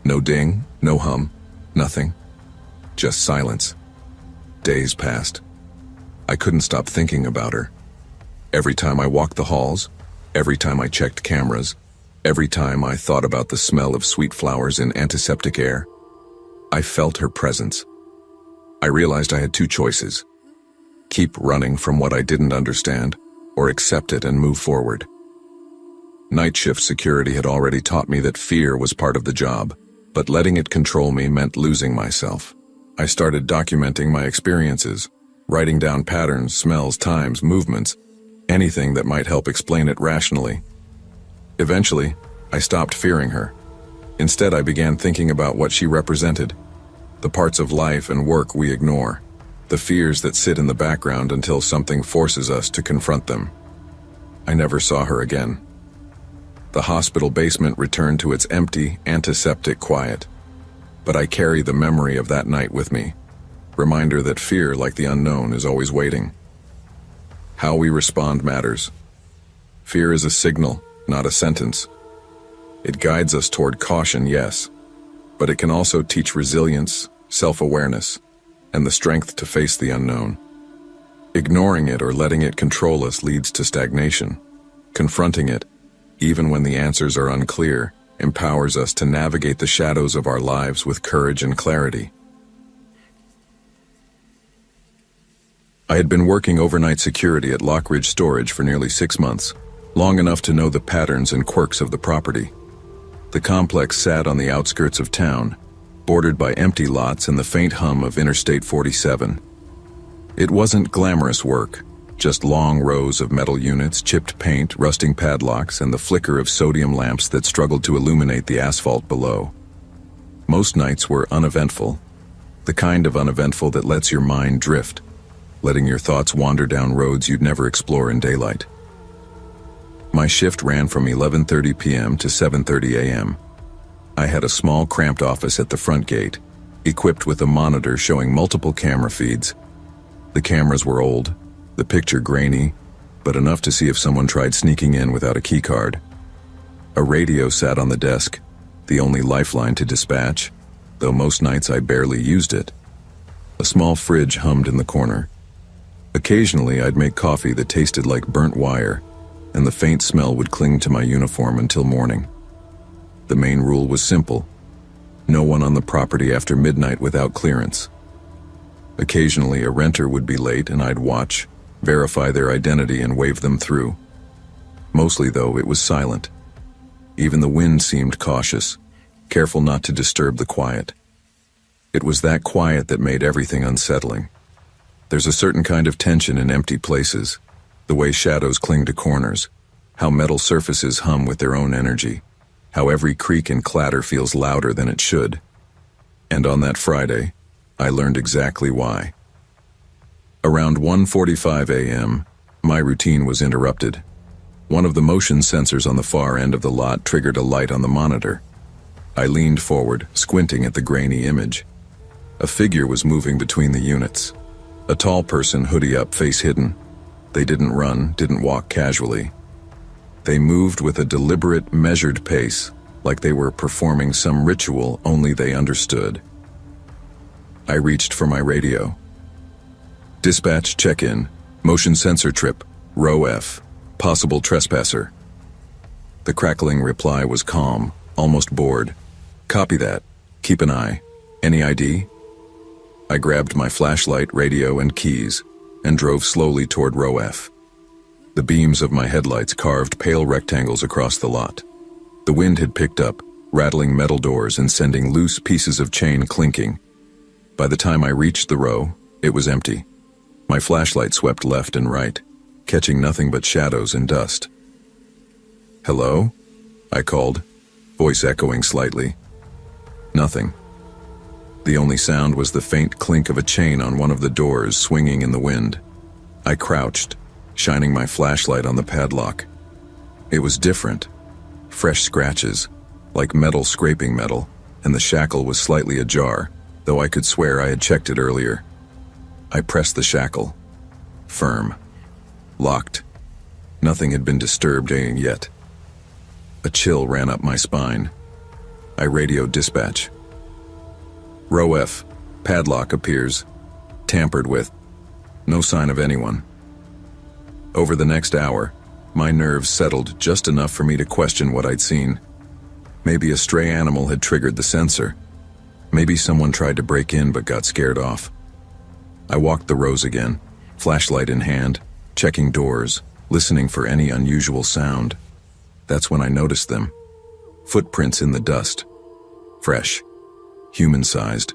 No ding, no hum, nothing. Just silence. Days passed. I couldn't stop thinking about her. Every time I walked the halls, every time I checked cameras, every time I thought about the smell of sweet flowers in antiseptic air, I felt her presence. I realized I had two choices: keep running from what I didn't understand, or accept it and move forward. Night shift security had already taught me that fear was part of the job, but letting it control me meant losing myself. I started documenting my experiences, writing down patterns, smells, times, movements, anything that might help explain it rationally. Eventually, I stopped fearing her. Instead, I began thinking about what she represented, the parts of life and work we ignore, the fears that sit in the background until something forces us to confront them. I never saw her again. The hospital basement returned to its empty, antiseptic quiet. But I carry the memory of that night with me. Reminder that fear, like the unknown, is always waiting. How we respond matters. Fear is a signal, not a sentence. It guides us toward caution, yes, but it can also teach resilience, self-awareness, and the strength to face the unknown. Ignoring it or letting it control us leads to stagnation. Confronting it, even when the answers are unclear, empowers us to navigate the shadows of our lives with courage and clarity. I had been working overnight security at Lockridge Storage for nearly 6 months, long enough to know the patterns and quirks of the property. The complex sat on the outskirts of town, bordered by empty lots and the faint hum of Interstate 47. It wasn't glamorous work, just long rows of metal units, chipped paint, rusting padlocks, and the flicker of sodium lamps that struggled to illuminate the asphalt below. Most nights were uneventful, the kind of uneventful that lets your mind drift, letting your thoughts wander down roads you'd never explore in daylight. My shift ran from 11:30 p.m. to 7:30 a.m. I had a small, cramped office at the front gate, equipped with a monitor showing multiple camera feeds. The cameras were old, the picture grainy, but enough to see if someone tried sneaking in without a keycard. A radio sat on the desk, the only lifeline to dispatch, though most nights I barely used it. A small fridge hummed in the corner. Occasionally I'd make coffee that tasted like burnt wire, and the faint smell would cling to my uniform until morning. The main rule was simple: no one on the property after midnight without clearance. Occasionally a renter would be late and I'd watch, verify their identity and wave them through. Mostly though, it was silent. Even the wind seemed cautious, careful not to disturb the quiet. It was that quiet that made everything unsettling. There's a certain kind of tension in empty places, the way shadows cling to corners, how metal surfaces hum with their own energy, how every creak and clatter feels louder than it should. And on that Friday, I learned exactly why. Around 1:45 a.m., my routine was interrupted. One of the motion sensors on the far end of the lot triggered a light on the monitor. I leaned forward, squinting at the grainy image. A figure was moving between the units. A tall person, hoodie up, face hidden. They didn't run, didn't walk casually. They moved with a deliberate, measured pace, like they were performing some ritual only they understood. I reached for my radio. Dispatch, check-in, motion sensor trip, row F, possible trespasser. The crackling reply was calm, almost bored. Copy that. Keep an eye. Any ID? I grabbed my flashlight, radio, and keys, and drove slowly toward row F. The beams of my headlights carved pale rectangles across the lot. The wind had picked up, rattling metal doors and sending loose pieces of chain clinking. By the time I reached the row, it was empty. My flashlight swept left and right, catching nothing but shadows and dust. "Hello?" I called, voice echoing slightly. Nothing. The only sound was the faint clink of a chain on one of the doors swinging in the wind. I crouched, shining my flashlight on the padlock. It was different. Fresh scratches, like metal scraping metal, and the shackle was slightly ajar, though I could swear I had checked it earlier. I pressed the shackle. Firm. Locked. Nothing had been disturbed yet. A chill ran up my spine. I radioed dispatch. Row F, padlock appears. Tampered with. No sign of anyone. Over the next hour, my nerves settled just enough for me to question what I'd seen. Maybe a stray animal had triggered the sensor. Maybe someone tried to break in but got scared off. I walked the rows again, flashlight in hand, checking doors, listening for any unusual sound. That's when I noticed them. Footprints in the dust. Fresh. Human-sized.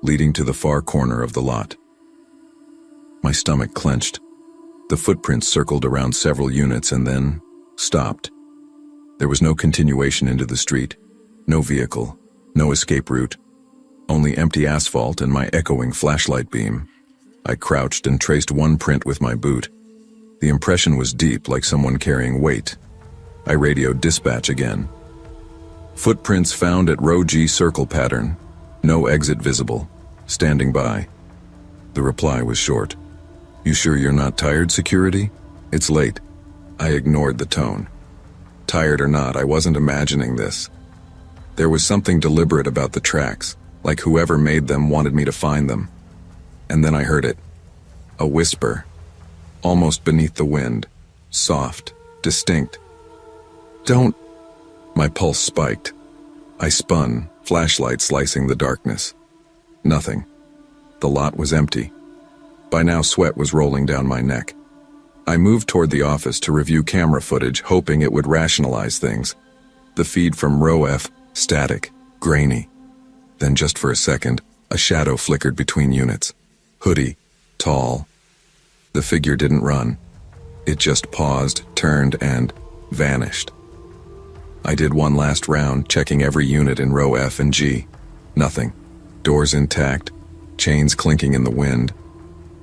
Leading to the far corner of the lot. My stomach clenched. The footprints circled around several units and then stopped. There was no continuation into the street, no vehicle, no escape route, only empty asphalt and my echoing flashlight beam. I crouched and traced one print with my boot. The impression was deep, like someone carrying weight. I radioed dispatch again. Footprints found at row G, circle pattern. No exit visible. Standing by. The reply was short. You sure you're not tired, security? It's late. I ignored the tone. Tired or not, I wasn't imagining this. There was something deliberate about the tracks, like whoever made them wanted me to find them. And then I heard it. A whisper. Almost beneath the wind. Soft. Distinct. Don't. My pulse spiked. I spun, flashlight slicing the darkness. Nothing. The lot was empty. By now sweat was rolling down my neck. I moved toward the office to review camera footage, hoping it would rationalize things. The feed from row F, static, grainy. Then just for a second, a shadow flickered between units. Hoodie, tall. The figure didn't run. It just paused, turned, and vanished. I did one last round, checking every unit in row F and G. Nothing. Doors intact, chains clinking in the wind.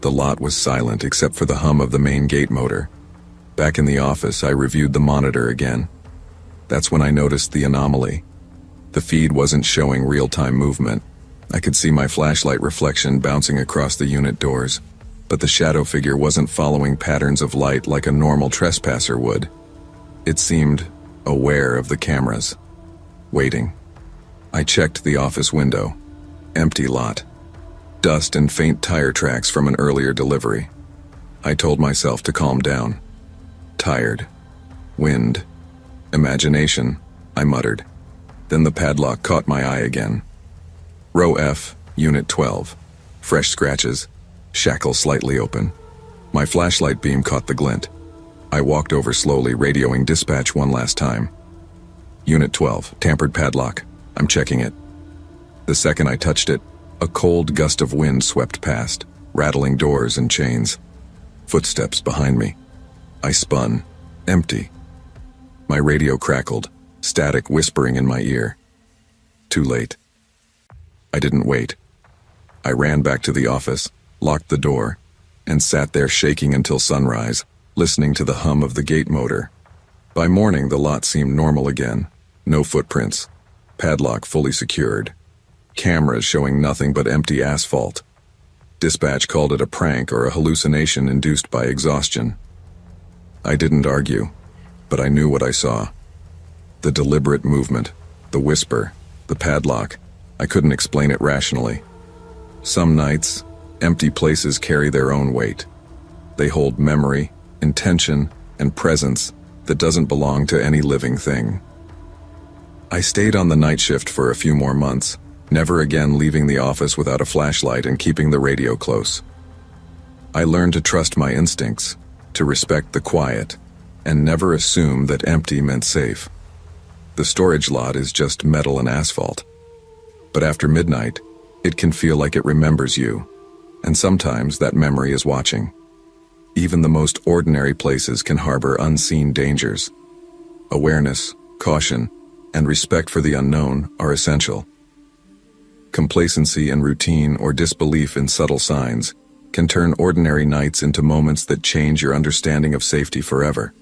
The lot was silent except for the hum of the main gate motor. Back in the office, I reviewed the monitor again. That's when I noticed the anomaly. The feed wasn't showing real-time movement. I could see my flashlight reflection bouncing across the unit doors, but the shadow figure wasn't following patterns of light like a normal trespasser would. It seemed aware of the cameras. Waiting. I checked the office window. Empty lot. Dust and faint tire tracks from an earlier delivery. I told myself to calm down. Tired. Wind. Imagination, I muttered. Then the padlock caught my eye again. Row F, Unit 12. Fresh scratches. Shackle slightly open. My flashlight beam caught the glint. I walked over slowly, radioing dispatch one last time. Unit 12, tampered padlock. I'm checking it. The second I touched it, a cold gust of wind swept past, rattling doors and chains. Footsteps behind me. I spun. Empty. My radio crackled, static whispering in my ear. Too late. I didn't wait. I ran back to the office, locked the door, and sat there shaking until sunrise, listening to the hum of the gate motor. By morning, the lot seemed normal again. No footprints. Padlock fully secured. Cameras showing nothing but empty asphalt. Dispatch called it a prank or a hallucination induced by exhaustion. I didn't argue, but I knew what I saw. The deliberate movement, the whisper, the padlock. I couldn't explain it rationally. Some nights, empty places carry their own weight. They hold memory, intention, and presence that doesn't belong to any living thing. I stayed on the night shift for a few more months, never again leaving the office without a flashlight and keeping the radio close. I learned to trust my instincts, to respect the quiet, and never assume that empty meant safe. The storage lot is just metal and asphalt. But after midnight, it can feel like it remembers you, and sometimes that memory is watching. Even the most ordinary places can harbor unseen dangers. Awareness, caution, and respect for the unknown are essential. Complacency in routine or disbelief in subtle signs can turn ordinary nights into moments that change your understanding of safety forever.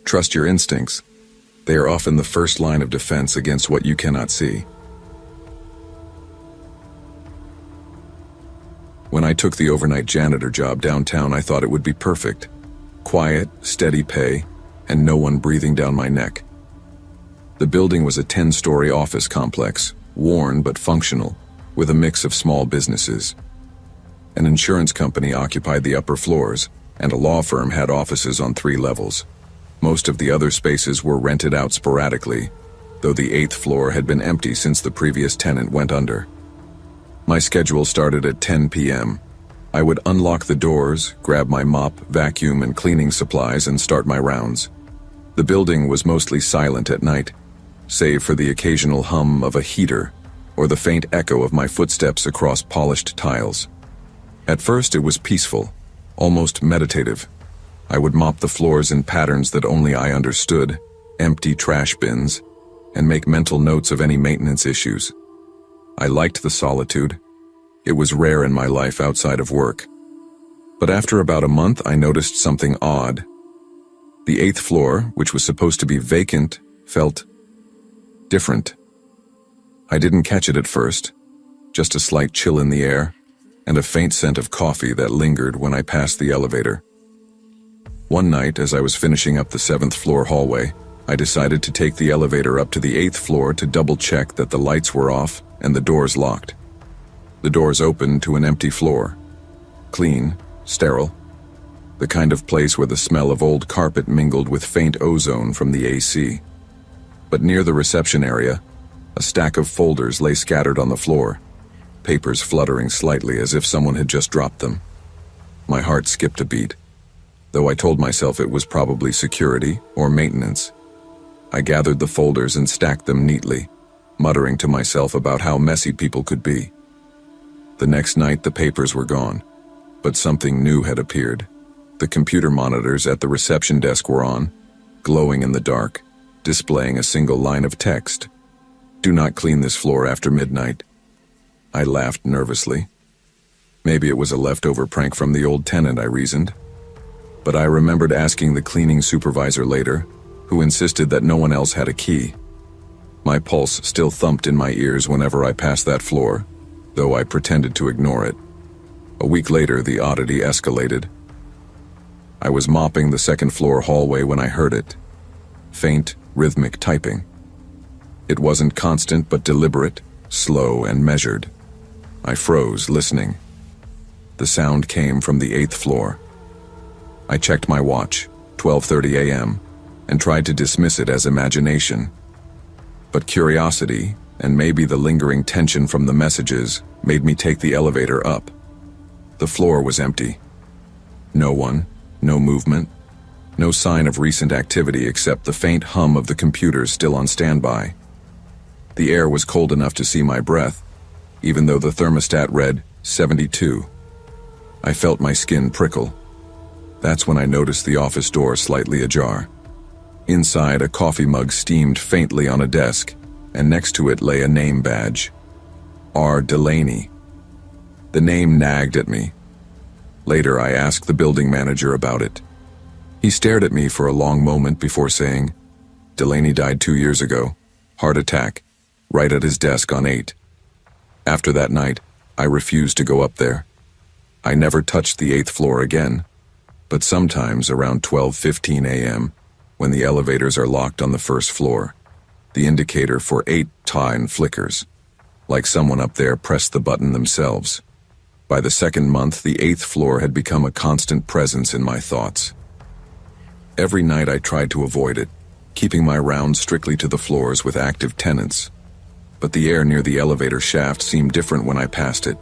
Trust your instincts. They are often the first line of defense against what you cannot see. When I took the overnight janitor job downtown, I thought it would be perfect. Quiet, steady pay, and no one breathing down my neck. The building was a 10-story office complex, worn but functional, with a mix of small businesses. An insurance company occupied the upper floors, and a law firm had offices on 3 levels. Most of the other spaces were rented out sporadically, though the 8th floor had been empty since the previous tenant went under. My schedule started at 10 p.m. I would unlock the doors, grab my mop, vacuum, and cleaning supplies and start my rounds. The building was mostly silent at night, save for the occasional hum of a heater or the faint echo of my footsteps across polished tiles. At first it was peaceful, almost meditative. I would mop the floors in patterns that only I understood, empty trash bins, and make mental notes of any maintenance issues. I liked the solitude. It was rare in my life outside of work, But after about a month, I noticed something odd. The 8th floor, which was supposed to be vacant, felt different. I didn't catch it at first, just a slight chill in the air, and a faint scent of coffee that lingered when I passed the elevator. One night, as I was finishing up the 7th floor hallway, I decided to take the elevator up to the 8th floor to double-check that the lights were off and the doors locked. The doors opened to an empty floor. Clean, sterile. The kind of place where the smell of old carpet mingled with faint ozone from the AC. But near the reception area, a stack of folders lay scattered on the floor, papers fluttering slightly as if someone had just dropped them. My heart skipped a beat, though I told myself it was probably security or maintenance. I gathered the folders and stacked them neatly, muttering to myself about how messy people could be. The next night, the papers were gone, but something new had appeared. The computer monitors at the reception desk were on, glowing in the dark, displaying a single line of text. "Do not clean this floor after midnight." I laughed nervously. Maybe it was a leftover prank from the old tenant, I reasoned. But I remembered asking the cleaning supervisor later, who insisted that no one else had a key. My pulse still thumped in my ears whenever I passed that floor, though I pretended to ignore it. A week later, the oddity escalated. I was mopping the 2nd floor hallway when I heard it. Faint, rhythmic typing. It wasn't constant but deliberate, slow and measured. I froze, listening. The sound came from the 8th floor. I checked my watch, 12:30 a.m., and tried to dismiss it as imagination. But curiosity, and maybe the lingering tension from the messages, made me take the elevator up. The floor was empty. No one, no movement, no sign of recent activity except the faint hum of the computers still on standby. The air was cold enough to see my breath, even though the thermostat read 72. I felt my skin prickle. That's when I noticed the office door slightly ajar. Inside, a coffee mug steamed faintly on a desk, and next to it lay a name badge. R. Delaney. The name nagged at me. Later, I asked the building manager about it. He stared at me for a long moment before saying, "Delaney died 2 years ago. Heart attack. Right at his desk on 8. After that night, I refused to go up there. I never touched the 8th floor again, but sometimes around 12:15 a.m., when the elevators are locked on the 1st floor, the indicator for 8 time flickers, like someone up there pressed the button themselves. By the 2nd month, the 8th floor had become a constant presence in my thoughts. Every night I tried to avoid it, keeping my rounds strictly to the floors with active tenants. But the air near the elevator shaft seemed different when I passed it.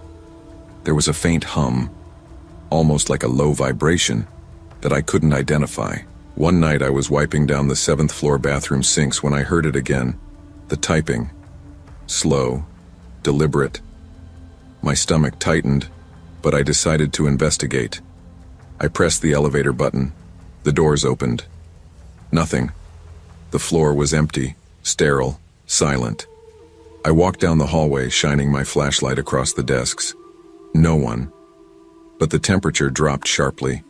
There was a faint hum, almost like a low vibration, that I couldn't identify. One night I was wiping down the 7th floor bathroom sinks when I heard it again. The typing. Slow, deliberate. My stomach tightened, but I decided to investigate. I pressed the elevator button. The doors opened. Nothing. The floor was empty, sterile, silent. I walked down the hallway, shining my flashlight across the desks. No one. But the temperature dropped sharply.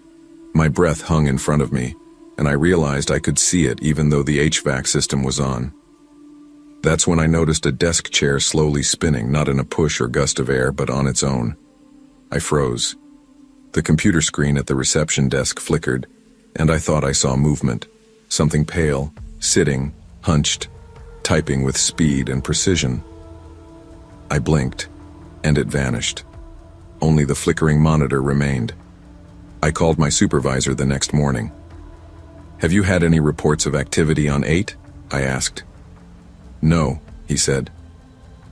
My breath hung in front of me, and I realized I could see it even though the HVAC system was on. That's when I noticed a desk chair slowly spinning, not in a push or gust of air, but on its own. I froze. The computer screen at the reception desk flickered, and I thought I saw movement. Something pale, sitting, hunched, typing with speed and precision. I blinked, and it vanished. Only the flickering monitor remained. I called my supervisor the next morning. "Have you had any reports of activity on 8?" I asked. "No," he said.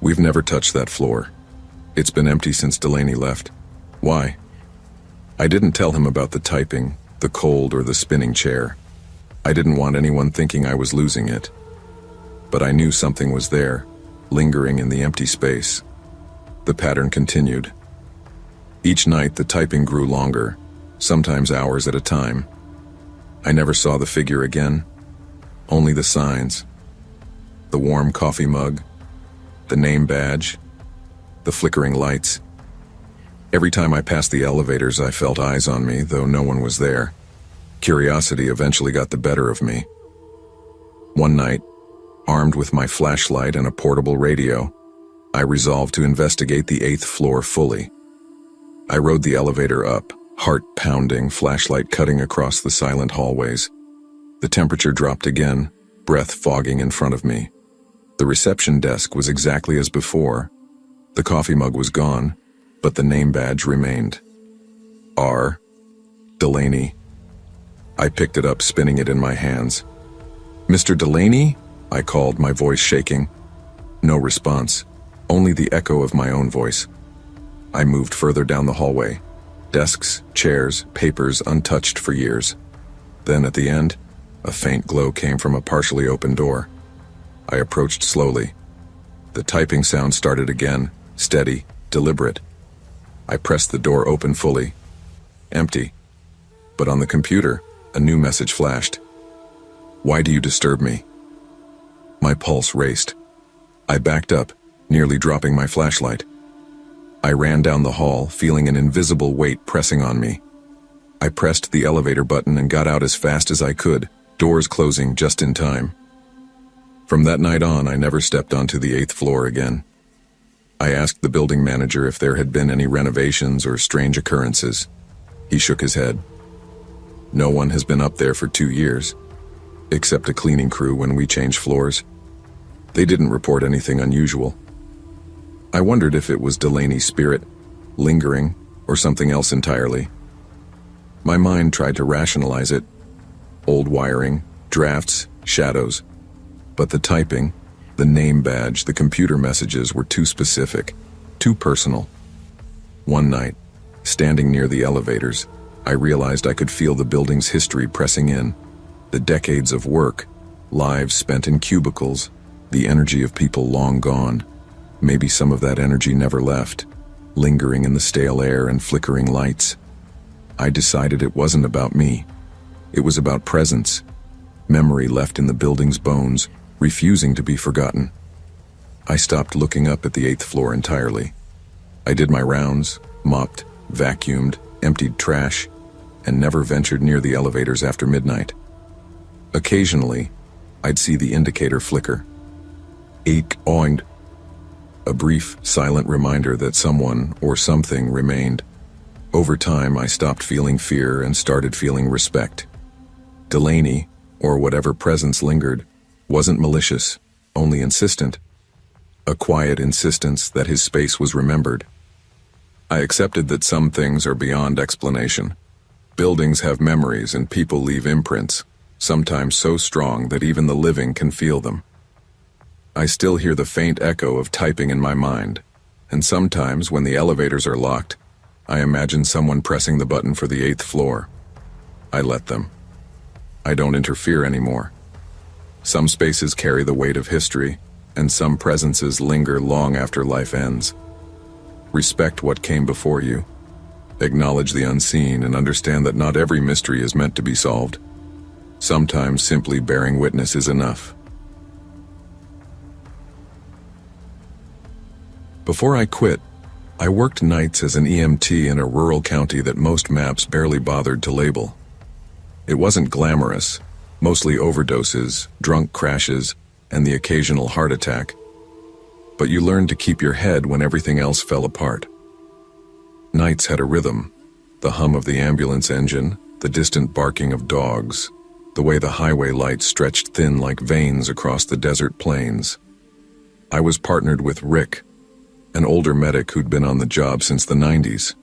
"We've never touched that floor. It's been empty since Delaney left." "Why?" I didn't tell him about the typing, the cold, or the spinning chair. I didn't want anyone thinking I was losing it. But I knew something was there, lingering in the empty space. The pattern continued. Each night the typing grew longer, sometimes hours at a time. I never saw the figure again, only the signs. The warm coffee mug, the name badge, the flickering lights. Every time I passed the elevators, I felt eyes on me, though no one was there. Curiosity eventually got the better of me. One night, armed with my flashlight and a portable radio, I resolved to investigate the 8th floor fully. I rode the elevator up, heart pounding, flashlight cutting across the silent hallways. The temperature dropped again, breath fogging in front of me. The reception desk was exactly as before. The coffee mug was gone, but the name badge remained. R. Delaney. I picked it up, spinning it in my hands. "Mr. Delaney?" I called, my voice shaking. No response, only the echo of my own voice. I moved further down the hallway. Desks, chairs, papers untouched for years. Then at the end, a faint glow came from a partially open door. I approached slowly. The typing sound started again, steady, deliberate. I pressed the door open fully. Empty. But on the computer, a new message flashed. "Why do you disturb me?" My pulse raced. I backed up, nearly dropping my flashlight. I ran down the hall, feeling an invisible weight pressing on me. I pressed the elevator button and got out as fast as I could, doors closing just in time. From that night on, I never stepped onto the 8th floor again. I asked the building manager if there had been any renovations or strange occurrences. He shook his head. No one has been up there for 2 years, except a cleaning crew when we changed floors. They didn't report anything unusual. I wondered if it was Delaney's spirit, lingering, or something else entirely. My mind tried to rationalize it. Old wiring, drafts, shadows. But the typing, the name badge, the computer messages were too specific, too personal. One night, standing near the elevators, I realized I could feel the building's history pressing in. The decades of work, lives spent in cubicles, the energy of people long gone. Maybe some of that energy never left, lingering in the stale air and flickering lights. I decided it wasn't about me. It was about presence, memory left in the building's bones, refusing to be forgotten. I stopped looking up at the 8th floor entirely. I did my rounds, mopped, vacuumed, emptied trash, and never ventured near the elevators after midnight. Occasionally, I'd see the indicator flicker. 8 a brief, silent reminder that someone or something remained. Over time, I stopped feeling fear and started feeling respect. Delaney, or whatever presence lingered, wasn't malicious, only insistent. A quiet insistence that his space was remembered. I accepted that some things are beyond explanation. Buildings have memories and people leave imprints, sometimes so strong that even the living can feel them. I still hear the faint echo of typing in my mind, and sometimes when the elevators are locked, I imagine someone pressing the button for the 8th floor. I let them. I don't interfere anymore. Some spaces carry the weight of history, and some presences linger long after life ends. Respect what came before you. Acknowledge the unseen and understand that not every mystery is meant to be solved. Sometimes simply bearing witness is enough. Before I quit, I worked nights as an EMT in a rural county that most maps barely bothered to label. It wasn't glamorous, mostly overdoses, drunk crashes, and the occasional heart attack. But you learned to keep your head when everything else fell apart. Nights had a rhythm, the hum of the ambulance engine, the distant barking of dogs, the way the highway lights stretched thin like veins across the desert plains. I was partnered with Rick, an older medic who'd been on the job since the 90s.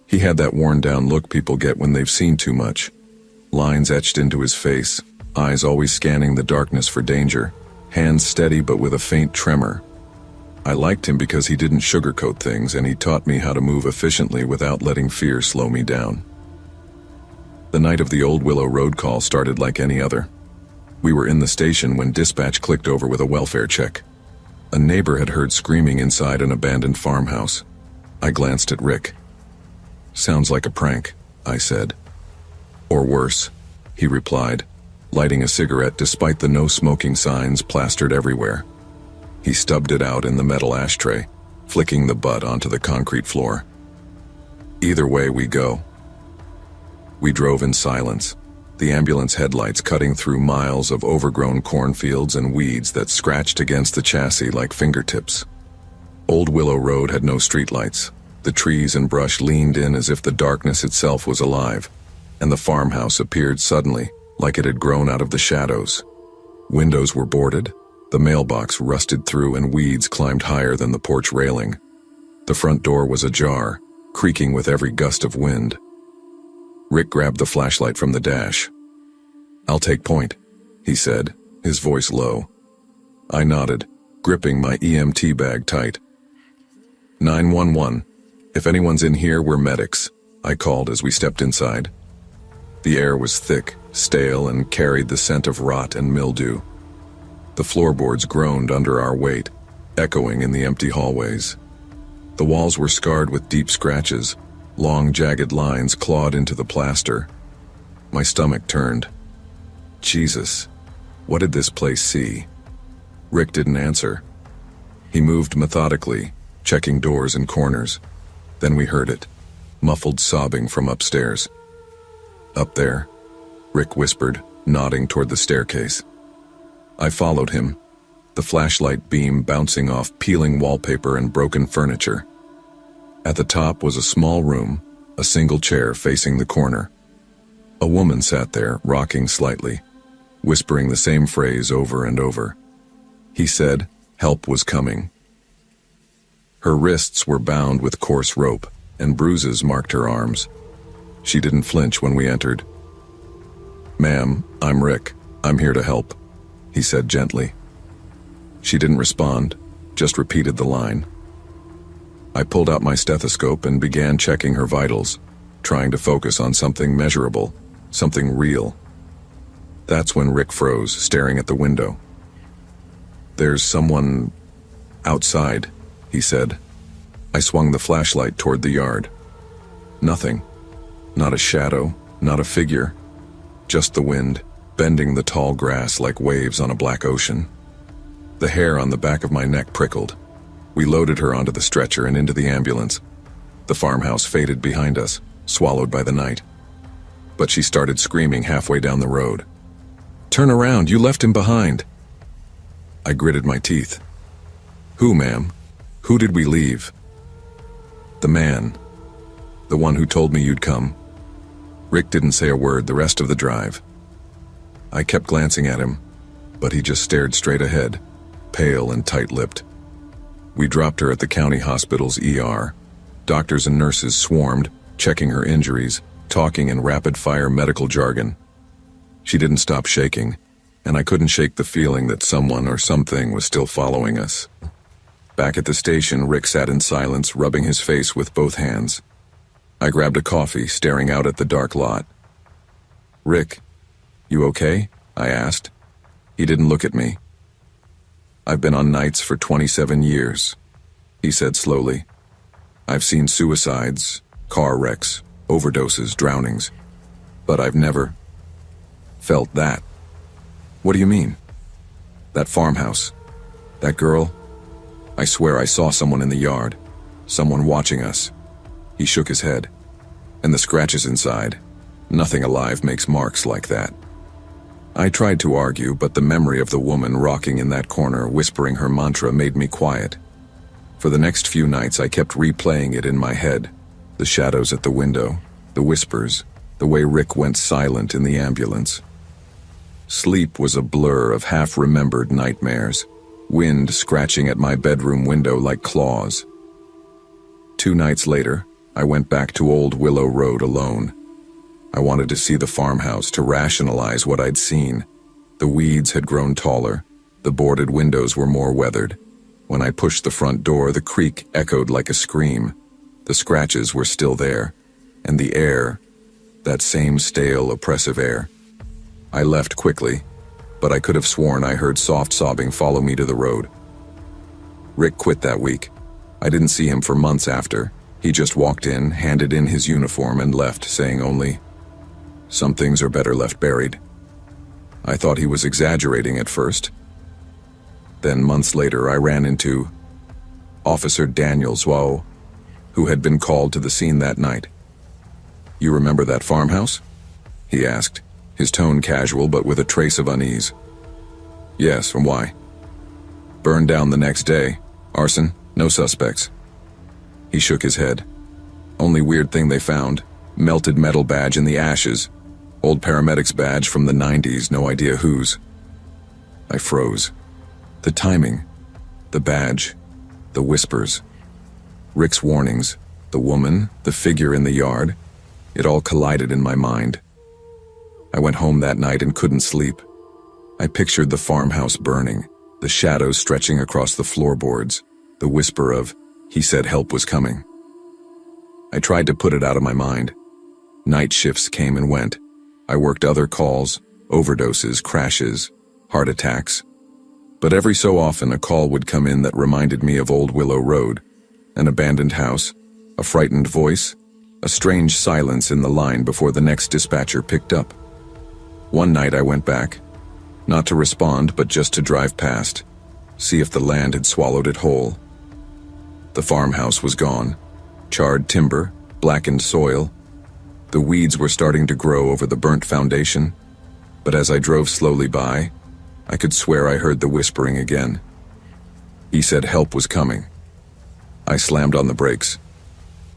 He had that worn-down look people get when they've seen too much. Lines etched into his face, eyes always scanning the darkness for danger, hands steady but with a faint tremor. I liked him because he didn't sugarcoat things, and he taught me how to move efficiently without letting fear slow me down. The night of the Old Willow Road call started like any other. We were in the station when dispatch clicked over with a welfare check. A neighbor had heard screaming inside an abandoned farmhouse. I glanced at Rick. "Sounds like a prank," I said. "Or worse," he replied, lighting a cigarette despite the no smoking signs plastered everywhere. He stubbed it out in the metal ashtray, flicking the butt onto the concrete floor. Either way we go. We drove in silence, the ambulance headlights cutting through miles of overgrown cornfields and weeds that scratched against the chassis like fingertips. Old Willow Road had no streetlights. The trees and brush leaned in as if the darkness itself was alive, and the farmhouse appeared suddenly, like it had grown out of the shadows. Windows were boarded, the mailbox rusted through, and weeds climbed higher than the porch railing. The front door was ajar, creaking with every gust of wind. Rick grabbed the flashlight from the dash. "I'll take point," he said, his voice low. I nodded, gripping my EMT bag tight. 911. If anyone's in here, we're medics, I called as we stepped inside. The air was thick, stale, and carried the scent of rot and mildew. The floorboards groaned under our weight, echoing in the empty hallways. The walls were scarred with deep scratches, long jagged lines clawed into the plaster. My stomach turned. Jesus, what did this place see? Rick didn't answer. He moved methodically, checking doors and corners. Then we heard it, muffled sobbing from upstairs. "Up there," Rick whispered, nodding toward the staircase. I followed him, the flashlight beam bouncing off peeling wallpaper and broken furniture. At the top was a small room, a single chair facing the corner. A woman sat there, rocking slightly, whispering the same phrase over and over. He said help was coming. Her wrists were bound with coarse rope, and bruises marked her arms. She didn't flinch when we entered. "Ma'am, I'm Rick. I'm here to help," he said gently. She didn't respond, just repeated the line. I pulled out my stethoscope and began checking her vitals, trying to focus on something measurable, something real. That's when Rick froze, staring at the window. "There's someone outside," he said. I swung the flashlight toward the yard. Nothing. Not a shadow, not a figure. Just the wind, bending the tall grass like waves on a black ocean. The hair on the back of my neck prickled. We loaded her onto the stretcher and into the ambulance. The farmhouse faded behind us, swallowed by the night. But she started screaming halfway down the road. "Turn around, you left him behind." I gritted my teeth. "Who, ma'am? Who did we leave?" "The man. The one who told me you'd come." Rick didn't say a word the rest of the drive. I kept glancing at him, but he just stared straight ahead, pale and tight-lipped. We dropped her at the county hospital's ER. Doctors and nurses swarmed, checking her injuries, talking in rapid-fire medical jargon. She didn't stop shaking, and I couldn't shake the feeling that someone or something was still following us. Back at the station, Rick sat in silence, rubbing his face with both hands. I grabbed a coffee, staring out at the dark lot. "Rick, you okay?" I asked. He didn't look at me. "I've been on nights for 27 years, he said slowly. "I've seen suicides, car wrecks, overdoses, drownings, but I've never felt that." "What do you mean?" "That farmhouse, that girl. I swear I saw someone in the yard, someone watching us." He shook his head. "And the scratches inside. Nothing alive makes marks like that." I tried to argue, but the memory of the woman rocking in that corner, whispering her mantra, made me quiet. For the next few nights, I kept replaying it in my head. The shadows at the window, the whispers, the way Rick went silent in the ambulance. Sleep was a blur of half-remembered nightmares, wind scratching at my bedroom window like claws. 2 nights later, I went back to Old Willow Road alone. I wanted to see the farmhouse, to rationalize what I'd seen. The weeds had grown taller. The boarded windows were more weathered. When I pushed the front door, the creak echoed like a scream. The scratches were still there. And the air, that same stale, oppressive air. I left quickly, but I could have sworn I heard soft sobbing follow me to the road. Rick quit that week. I didn't see him for months after. He just walked in, handed in his uniform, and left, saying only, "Some things are better left buried." I thought he was exaggerating at first. Then months later, I ran into Officer Daniel Zhao, who had been called to the scene that night. "You remember that farmhouse?" he asked, his tone casual but with a trace of unease. "Yes, and why?" "Burned down the next day. Arson, no suspects." He shook his head. "Only weird thing they found, melted metal badge in the ashes. Old paramedics badge from the 90s, no idea whose." I froze. The timing, the badge, the whispers, Rick's warnings, the woman, the figure in the yard, it all collided in my mind. I went home that night and couldn't sleep. I pictured the farmhouse burning, the shadows stretching across the floorboards, the whisper of, "He said help was coming." I tried to put it out of my mind. Night shifts came and went. I worked other calls, overdoses, crashes, heart attacks. But every so often a call would come in that reminded me of Old Willow Road, an abandoned house, a frightened voice, a strange silence in the line before the next dispatcher picked up. One night I went back, not to respond but just to drive past, see if the land had swallowed it whole. The farmhouse was gone. Charred timber, blackened soil. The weeds were starting to grow over the burnt foundation, but as I drove slowly by, I could swear I heard the whispering again. He said help was coming. I slammed on the brakes.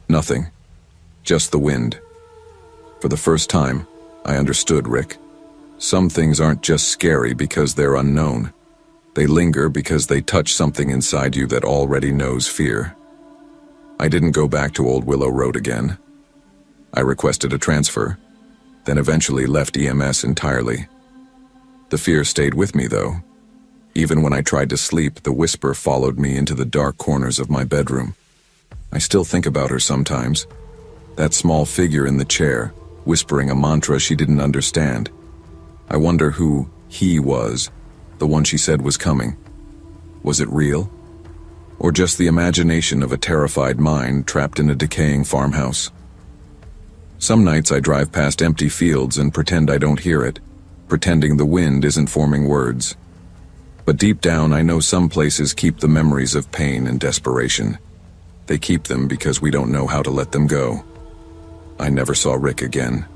Nothing. Just the wind. For the first time, I understood Rick. Some things aren't just scary because they're unknown. They linger because they touch something inside you that already knows fear. I didn't go back to Old Willow Road again. I requested a transfer, then eventually left EMS entirely. The fear stayed with me, though. Even when I tried to sleep, the whisper followed me into the dark corners of my bedroom. I still think about her sometimes. That small figure in the chair, whispering a mantra she didn't understand. I wonder who he was, the one she said was coming. Was it real? Or just the imagination of a terrified mind trapped in a decaying farmhouse? Some nights I drive past empty fields and pretend I don't hear it, pretending the wind isn't forming words. But deep down I know some places keep the memories of pain and desperation. They keep them because we don't know how to let them go. I never saw Rick again.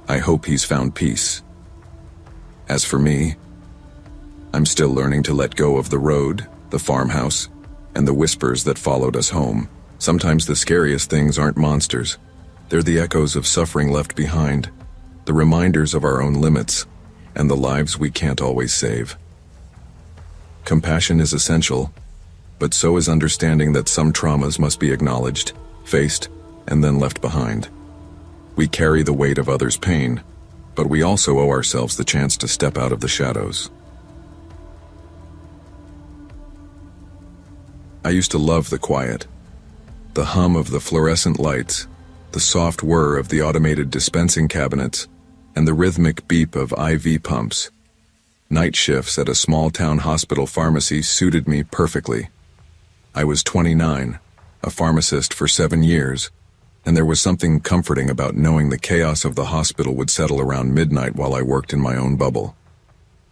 I hope he's found peace. As for me, I'm still learning to let go of the road, the farmhouse, and the whispers that followed us home. Sometimes the scariest things aren't monsters. They're the echoes of suffering left behind, the reminders of our own limits, and the lives we can't always save. Compassion is essential, but so is understanding that some traumas must be acknowledged, faced, and then left behind. We carry the weight of others' pain, but we also owe ourselves the chance to step out of the shadows. I used to love the quiet, the hum of the fluorescent lights, the soft whir of the automated dispensing cabinets, and the rhythmic beep of IV pumps. Night shifts at a small-town hospital pharmacy suited me perfectly. I was 29, a pharmacist for 7 years, and there was something comforting about knowing the chaos of the hospital would settle around midnight while I worked in my own bubble.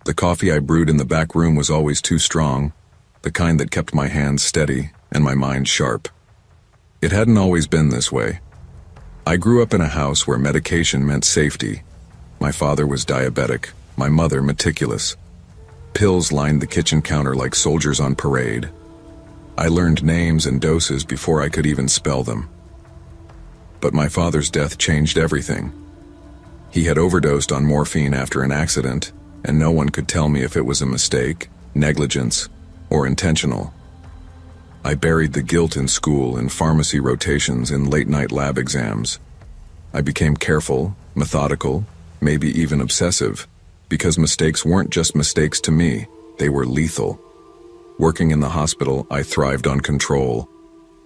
The coffee I brewed in the back room was always too strong, the kind that kept my hands steady and my mind sharp. It hadn't always been this way. I grew up in a house where medication meant safety. My father was diabetic, my mother meticulous. Pills lined the kitchen counter like soldiers on parade. I learned names and doses before I could even spell them. But my father's death changed everything. He had overdosed on morphine after an accident, and no one could tell me if it was a mistake, negligence, or intentional. I buried the guilt in school, in pharmacy rotations, in late-night lab exams. I became careful, methodical, maybe even obsessive, because mistakes weren't just mistakes to me, they were lethal. Working in the hospital, I thrived on control.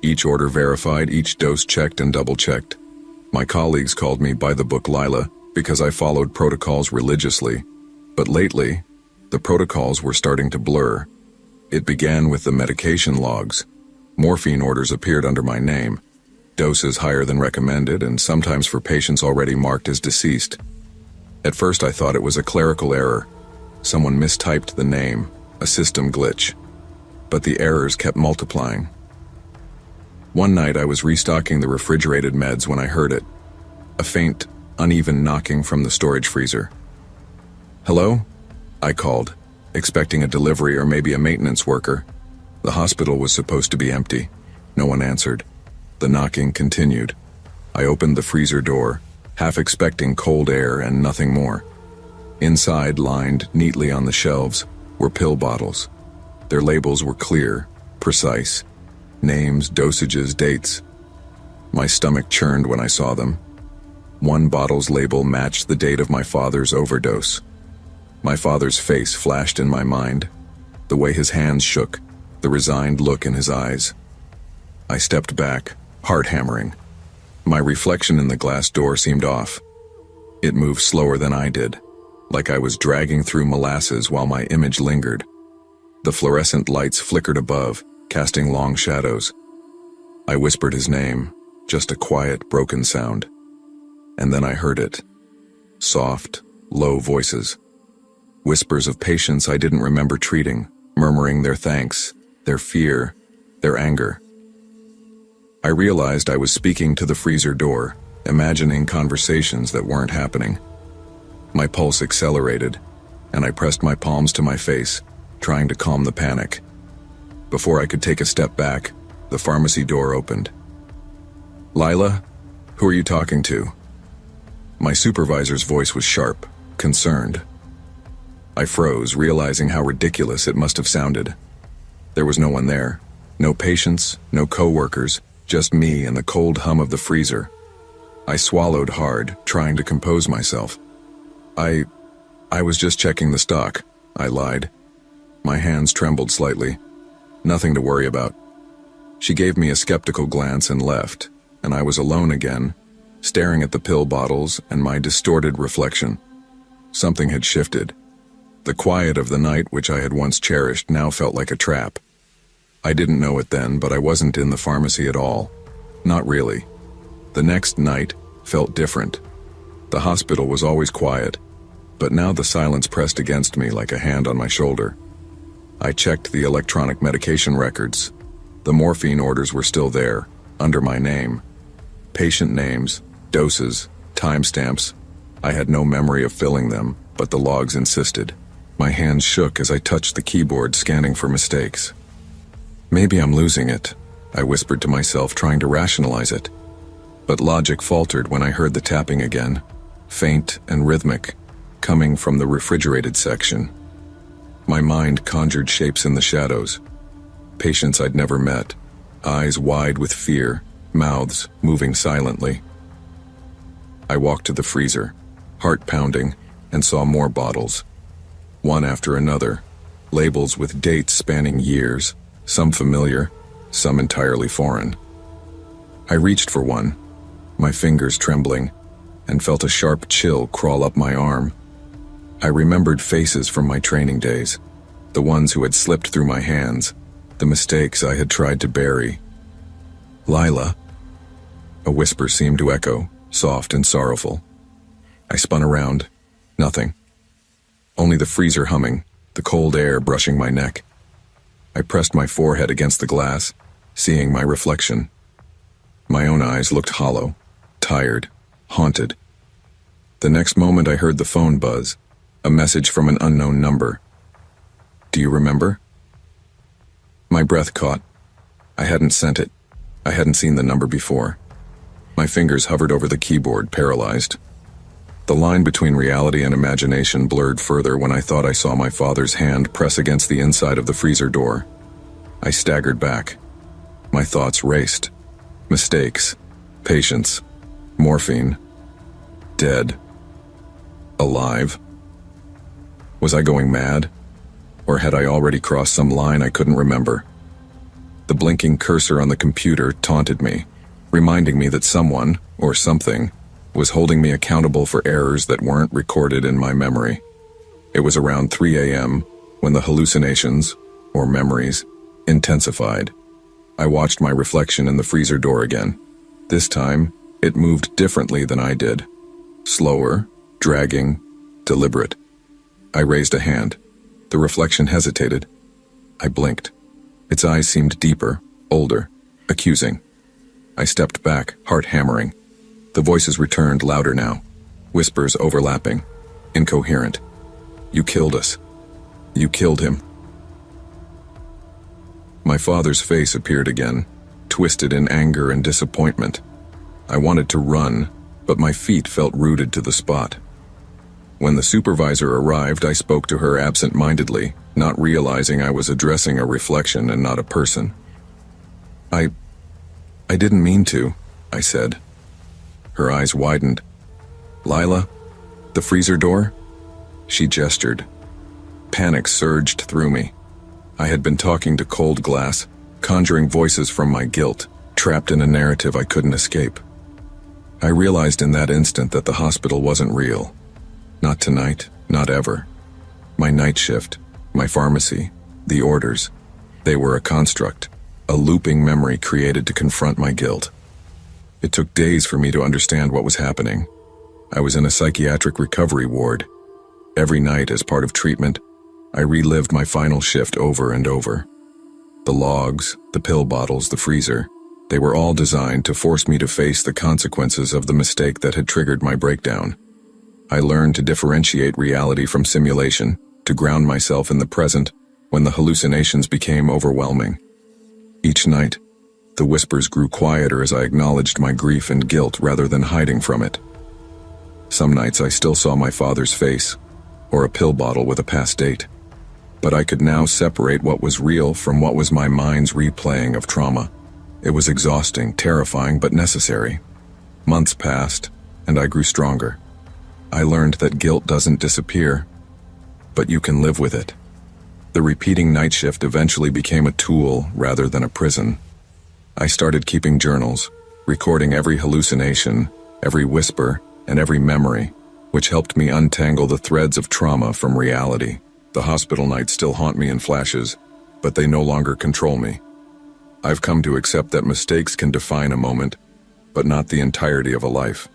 Each order verified, each dose checked and double-checked. My colleagues called me by-the-book Lila because I followed protocols religiously. But lately, the protocols were starting to blur. It began with the medication logs. Morphine orders appeared under my name, doses higher than recommended, and sometimes for patients already marked as deceased. At first I thought it was a clerical error. Someone mistyped the name, a system glitch. But the errors kept multiplying. One night I was restocking the refrigerated meds when I heard it. A faint, uneven knocking from the storage freezer. "Hello?" I called, expecting a delivery or maybe a maintenance worker. The hospital was supposed to be empty. No one answered. The knocking continued. I opened the freezer door, half expecting cold air and nothing more. Inside, lined neatly on the shelves, were pill bottles. Their labels were clear, precise. Names, dosages, dates. My stomach churned when I saw them. One bottle's label matched the date of my father's overdose. My father's face flashed in my mind, the way his hands shook, the resigned look in his eyes. I stepped back, heart hammering. My reflection in the glass door seemed off. It moved slower than I did, like I was dragging through molasses while my image lingered. The fluorescent lights flickered above, casting long shadows. I whispered his name, just a quiet, broken sound. And then I heard it. Soft, low voices. Whispers of patients I didn't remember treating, murmuring their thanks, their fear, their anger. I realized I was speaking to the freezer door, imagining conversations that weren't happening. My pulse accelerated, and I pressed my palms to my face, trying to calm the panic. Before I could take a step back, the pharmacy door opened. "Lila, who are you talking to?" My supervisor's voice was sharp, concerned. I froze, realizing how ridiculous it must have sounded. There was no one there. No patients, no coworkers, just me and the cold hum of the freezer. I swallowed hard, trying to compose myself. I was just checking the stock," I lied. My hands trembled slightly. "Nothing to worry about." She gave me a skeptical glance and left, and I was alone again, staring at the pill bottles and my distorted reflection. Something had shifted. The quiet of the night which I had once cherished now felt like a trap. I didn't know it then, but I wasn't in the pharmacy at all. Not really. The next night felt different. The hospital was always quiet, but now the silence pressed against me like a hand on my shoulder. I checked the electronic medication records. The morphine orders were still there, under my name. Patient names, doses, timestamps. I had no memory of filling them, but the logs insisted. My hands shook as I touched the keyboard, scanning for mistakes. "Maybe I'm losing it," I whispered to myself, trying to rationalize it. But logic faltered when I heard the tapping again, faint and rhythmic, coming from the refrigerated section. My mind conjured shapes in the shadows. Patients I'd never met, eyes wide with fear, mouths moving silently. I walked to the freezer, heart pounding, and saw more bottles. One after another, labels with dates spanning years, some familiar, some entirely foreign. I reached for one, my fingers trembling, and felt a sharp chill crawl up my arm. I remembered faces from my training days, the ones who had slipped through my hands, the mistakes I had tried to bury. "Lila." A whisper seemed to echo, soft and sorrowful. I spun around. Nothing. Only the freezer humming, the cold air brushing my neck. I pressed my forehead against the glass, seeing my reflection. My own eyes looked hollow, tired, haunted. The next moment I heard the phone buzz, a message from an unknown number. "Do you remember?" My breath caught. I hadn't sent it. I hadn't seen the number before. My fingers hovered over the keyboard, paralyzed. The line between reality and imagination blurred further when I thought I saw my father's hand press against the inside of the freezer door. I staggered back. My thoughts raced. Mistakes. Patience. Morphine. Dead. Alive. Was I going mad? Or had I already crossed some line I couldn't remember? The blinking cursor on the computer taunted me, reminding me that someone, or something, was holding me accountable for errors that weren't recorded in my memory. It was around 3 a.m. when the hallucinations, or memories, intensified. I watched my reflection in the freezer door again. This time, it moved differently than I did. Slower, dragging, deliberate. I raised a hand. The reflection hesitated. I blinked. Its eyes seemed deeper, older, accusing. I stepped back, heart hammering. The voices returned, louder now. Whispers overlapping. Incoherent. You killed us. You killed him. My father's face appeared again, twisted in anger and disappointment. I wanted to run, but my feet felt rooted to the spot. When the supervisor arrived, I spoke to her absent-mindedly, not realizing I was addressing a reflection and not a person. I didn't mean to, I said. Her eyes widened. Lila, the freezer door? She gestured. Panic surged through me. I had been talking to cold glass, conjuring voices from my guilt, trapped in a narrative I couldn't escape. I realized in that instant that the hospital wasn't real. Not tonight, not ever. My night shift, my pharmacy, the orders, they were a construct, a looping memory created to confront my guilt. It took days for me to understand what was happening. I was in a psychiatric recovery ward. Every night, as part of treatment, I relived my final shift over and over. The logs, the pill bottles, the freezer, they were all designed to force me to face the consequences of the mistake that had triggered my breakdown. I learned to differentiate reality from simulation, to ground myself in the present when the hallucinations became overwhelming. Each night, the whispers grew quieter as I acknowledged my grief and guilt rather than hiding from it. Some nights I still saw my father's face, or a pill bottle with a past date. But I could now separate what was real from what was my mind's replaying of trauma. It was exhausting, terrifying, but necessary. Months passed, and I grew stronger. I learned that guilt doesn't disappear, but you can live with it. The repeating night shift eventually became a tool rather than a prison. I started keeping journals, recording every hallucination, every whisper, and every memory, which helped me untangle the threads of trauma from reality. The hospital nights still haunt me in flashes, but they no longer control me. I've come to accept that mistakes can define a moment, but not the entirety of a life.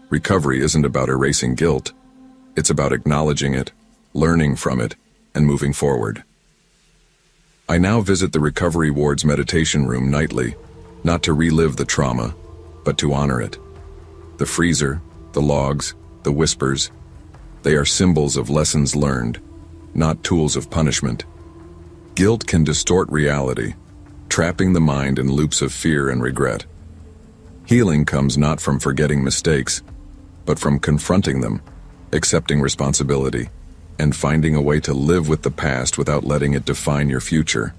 Recovery isn't about erasing guilt. It's about acknowledging it, learning from it, and moving forward. I now visit the recovery ward's meditation room nightly, not to relive the trauma, but to honor it. The freezer, the logs, the whispers, they are symbols of lessons learned, not tools of punishment. Guilt can distort reality, trapping the mind in loops of fear and regret. Healing comes not from forgetting mistakes, but from confronting them, accepting responsibility, and finding a way to live with the past without letting it define your future.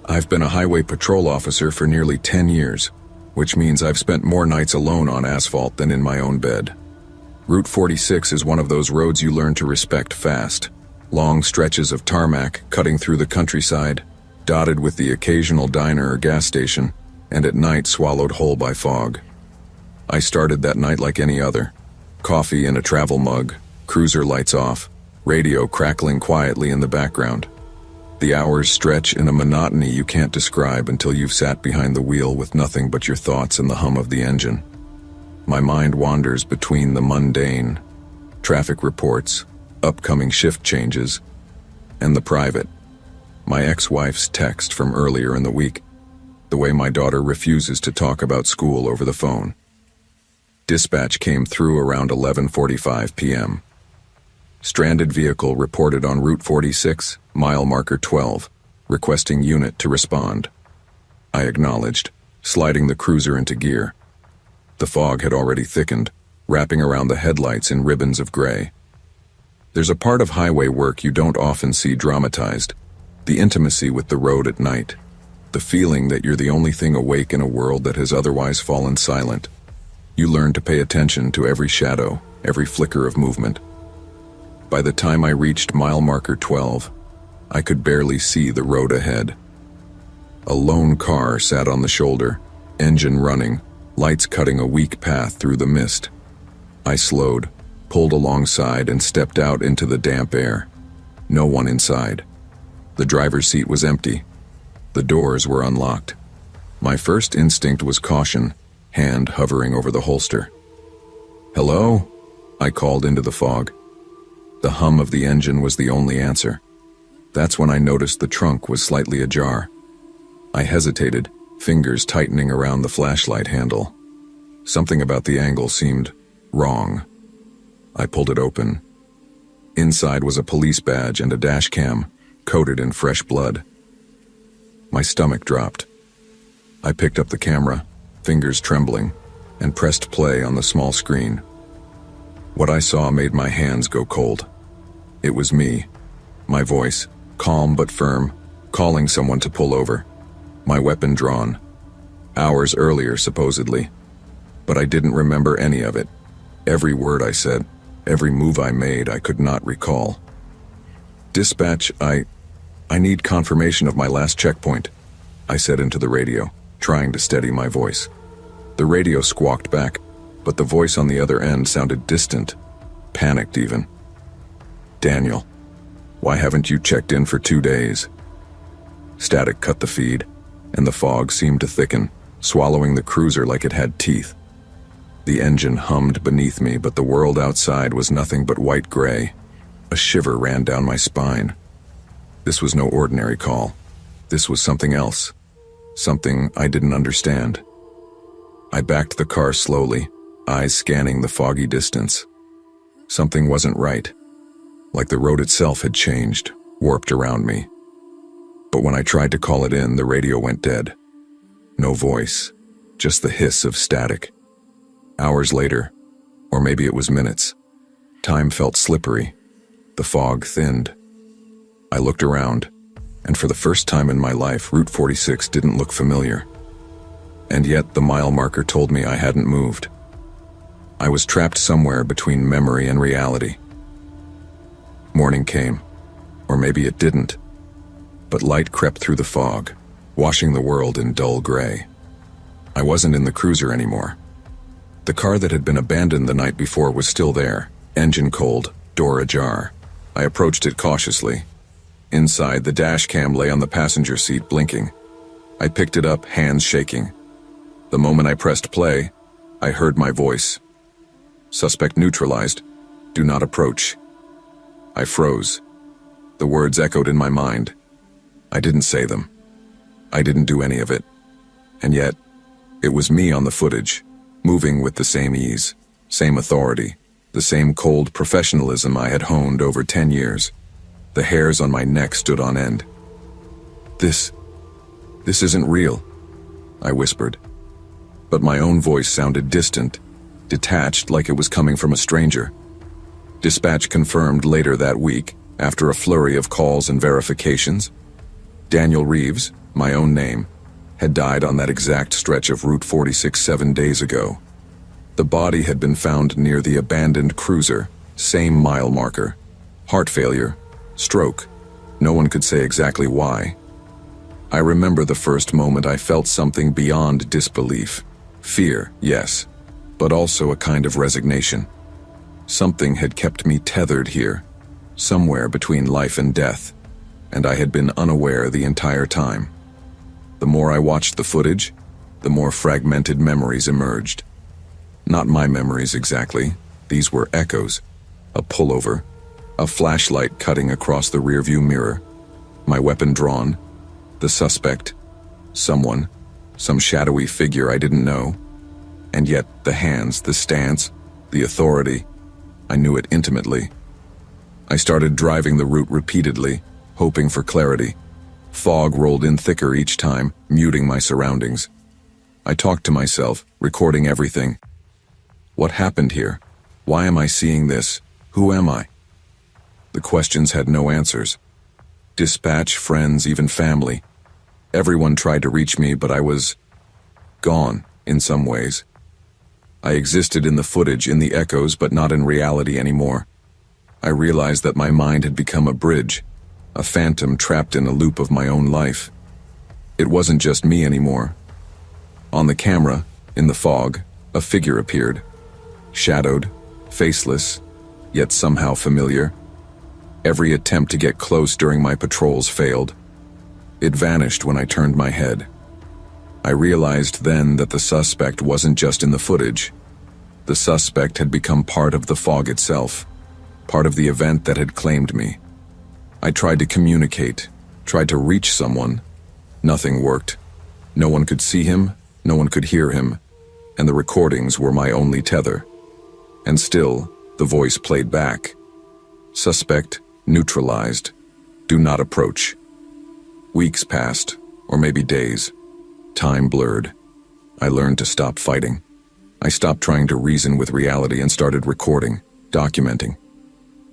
I've been a highway patrol officer for nearly 10 years, which means I've spent more nights alone on asphalt than in my own bed. Route 46 is one of those roads you learn to respect fast. Long stretches of tarmac cutting through the countryside, dotted with the occasional diner or gas station, and at night swallowed whole by fog. I started that night like any other. Coffee in a travel mug, cruiser lights off, radio crackling quietly in the background. The hours stretch in a monotony you can't describe until you've sat behind the wheel with nothing but your thoughts and the hum of the engine. My mind wanders between the mundane, traffic reports, upcoming shift changes, and the private, my ex-wife's text from earlier in the week, the way my daughter refuses to talk about school over the phone. Dispatch came through around 11:45 p.m. Stranded vehicle reported on Route 46, mile marker 12, requesting unit to respond. I acknowledged, sliding the cruiser into gear. The fog had already thickened, wrapping around the headlights in ribbons of gray. There's a part of highway work you don't often see dramatized, the intimacy with the road at night, the feeling that you're the only thing awake in a world that has otherwise fallen silent. You learn to pay attention to every shadow, every flicker of movement. By the time I reached mile marker 12, I could barely see the road ahead. A lone car sat on the shoulder, engine running, lights cutting a weak path through the mist. I slowed, pulled alongside, and stepped out into the damp air. No one inside. The driver's seat was empty. The doors were unlocked. My first instinct was caution, hand hovering over the holster. "Hello?" I called into the fog. The hum of the engine was the only answer. That's when I noticed the trunk was slightly ajar. I hesitated, fingers tightening around the flashlight handle. Something about the angle seemed wrong. I pulled it open. Inside was a police badge and a dash cam, coated in fresh blood. My stomach dropped. I picked up the camera, fingers trembling, and pressed play on the small screen. What I saw made my hands go cold. It was me, my voice, calm but firm, calling someone to pull over, my weapon drawn. Hours earlier, supposedly. But I didn't remember any of it. Every word I said, every move I made, I could not recall. "Dispatch, I need confirmation of my last checkpoint," I said into the radio, trying to steady my voice. The radio squawked back, but the voice on the other end sounded distant, panicked even. "Daniel, why haven't you checked in for 2 days?" Static cut the feed, and the fog seemed to thicken, swallowing the cruiser like it had teeth. The engine hummed beneath me, but the world outside was nothing but white gray. A shiver ran down my spine. This was no ordinary call. This was something else. Something I didn't understand. I backed the car slowly, eyes scanning the foggy distance. Something wasn't right. Like the road itself had changed, warped around me. But when I tried to call it in, the radio went dead. No voice, just the hiss of static. Hours later, or maybe it was minutes, time felt slippery. The fog thinned. I looked around, and for the first time in my life, Route 46 didn't look familiar. And yet the mile marker told me I hadn't moved. I was trapped somewhere between memory and reality. Morning came, or maybe it didn't, but light crept through the fog, washing the world in dull gray. I wasn't in the cruiser anymore. The car that had been abandoned the night before was still there, engine cold, door ajar. I approached it cautiously. Inside, the dash cam lay on the passenger seat, blinking. I picked it up, hands shaking. The moment I pressed play, I heard my voice. "Suspect neutralized. Do not approach." I froze. The words echoed in my mind. I didn't say them. I didn't do any of it. And yet, it was me on the footage, moving with the same ease, same authority, the same cold professionalism I had honed over 10 years. The hairs on my neck stood on end. This isn't real," I whispered. But my own voice sounded distant, detached, like it was coming from a stranger. Dispatch confirmed later that week, after a flurry of calls and verifications. Daniel Reeves, my own name, had died on that exact stretch of Route 46 7 days ago. The body had been found near the abandoned cruiser, same mile marker. Heart failure, stroke. No one could say exactly why. I remember the first moment I felt something beyond disbelief. Fear, yes, but also a kind of resignation. Something had kept me tethered here, somewhere between life and death, and I had been unaware the entire time. The more I watched the footage, the more fragmented memories emerged. Not my memories exactly, these were echoes. A pullover, a flashlight cutting across the rearview mirror, my weapon drawn, the suspect, someone, some shadowy figure I didn't know. And yet the hands, the stance, the authority, I knew it intimately. I started driving the route repeatedly, hoping for clarity. Fog rolled in thicker each time, muting my surroundings. I talked to myself, recording everything. What happened here? Why am I seeing this? Who am I? The questions had no answers. Dispatch, friends, even family. Everyone tried to reach me, but I was gone, in some ways. I existed in the footage, in the echoes, but not in reality anymore. I realized that my mind had become a bridge, a phantom trapped in a loop of my own life. It wasn't just me anymore. On the camera, in the fog, a figure appeared. Shadowed, faceless, yet somehow familiar. Every attempt to get close during my patrols failed. It vanished when I turned my head. I realized then that the suspect wasn't just in the footage. The suspect had become part of the fog itself, part of the event that had claimed me. I tried to communicate, tried to reach someone. Nothing worked. No one could see him, no one could hear him, and the recordings were my only tether. And still, the voice played back. Suspect neutralized. Do not approach. Weeks passed, or maybe days. Time blurred. I learned to stop fighting. I stopped trying to reason with reality and started recording, documenting.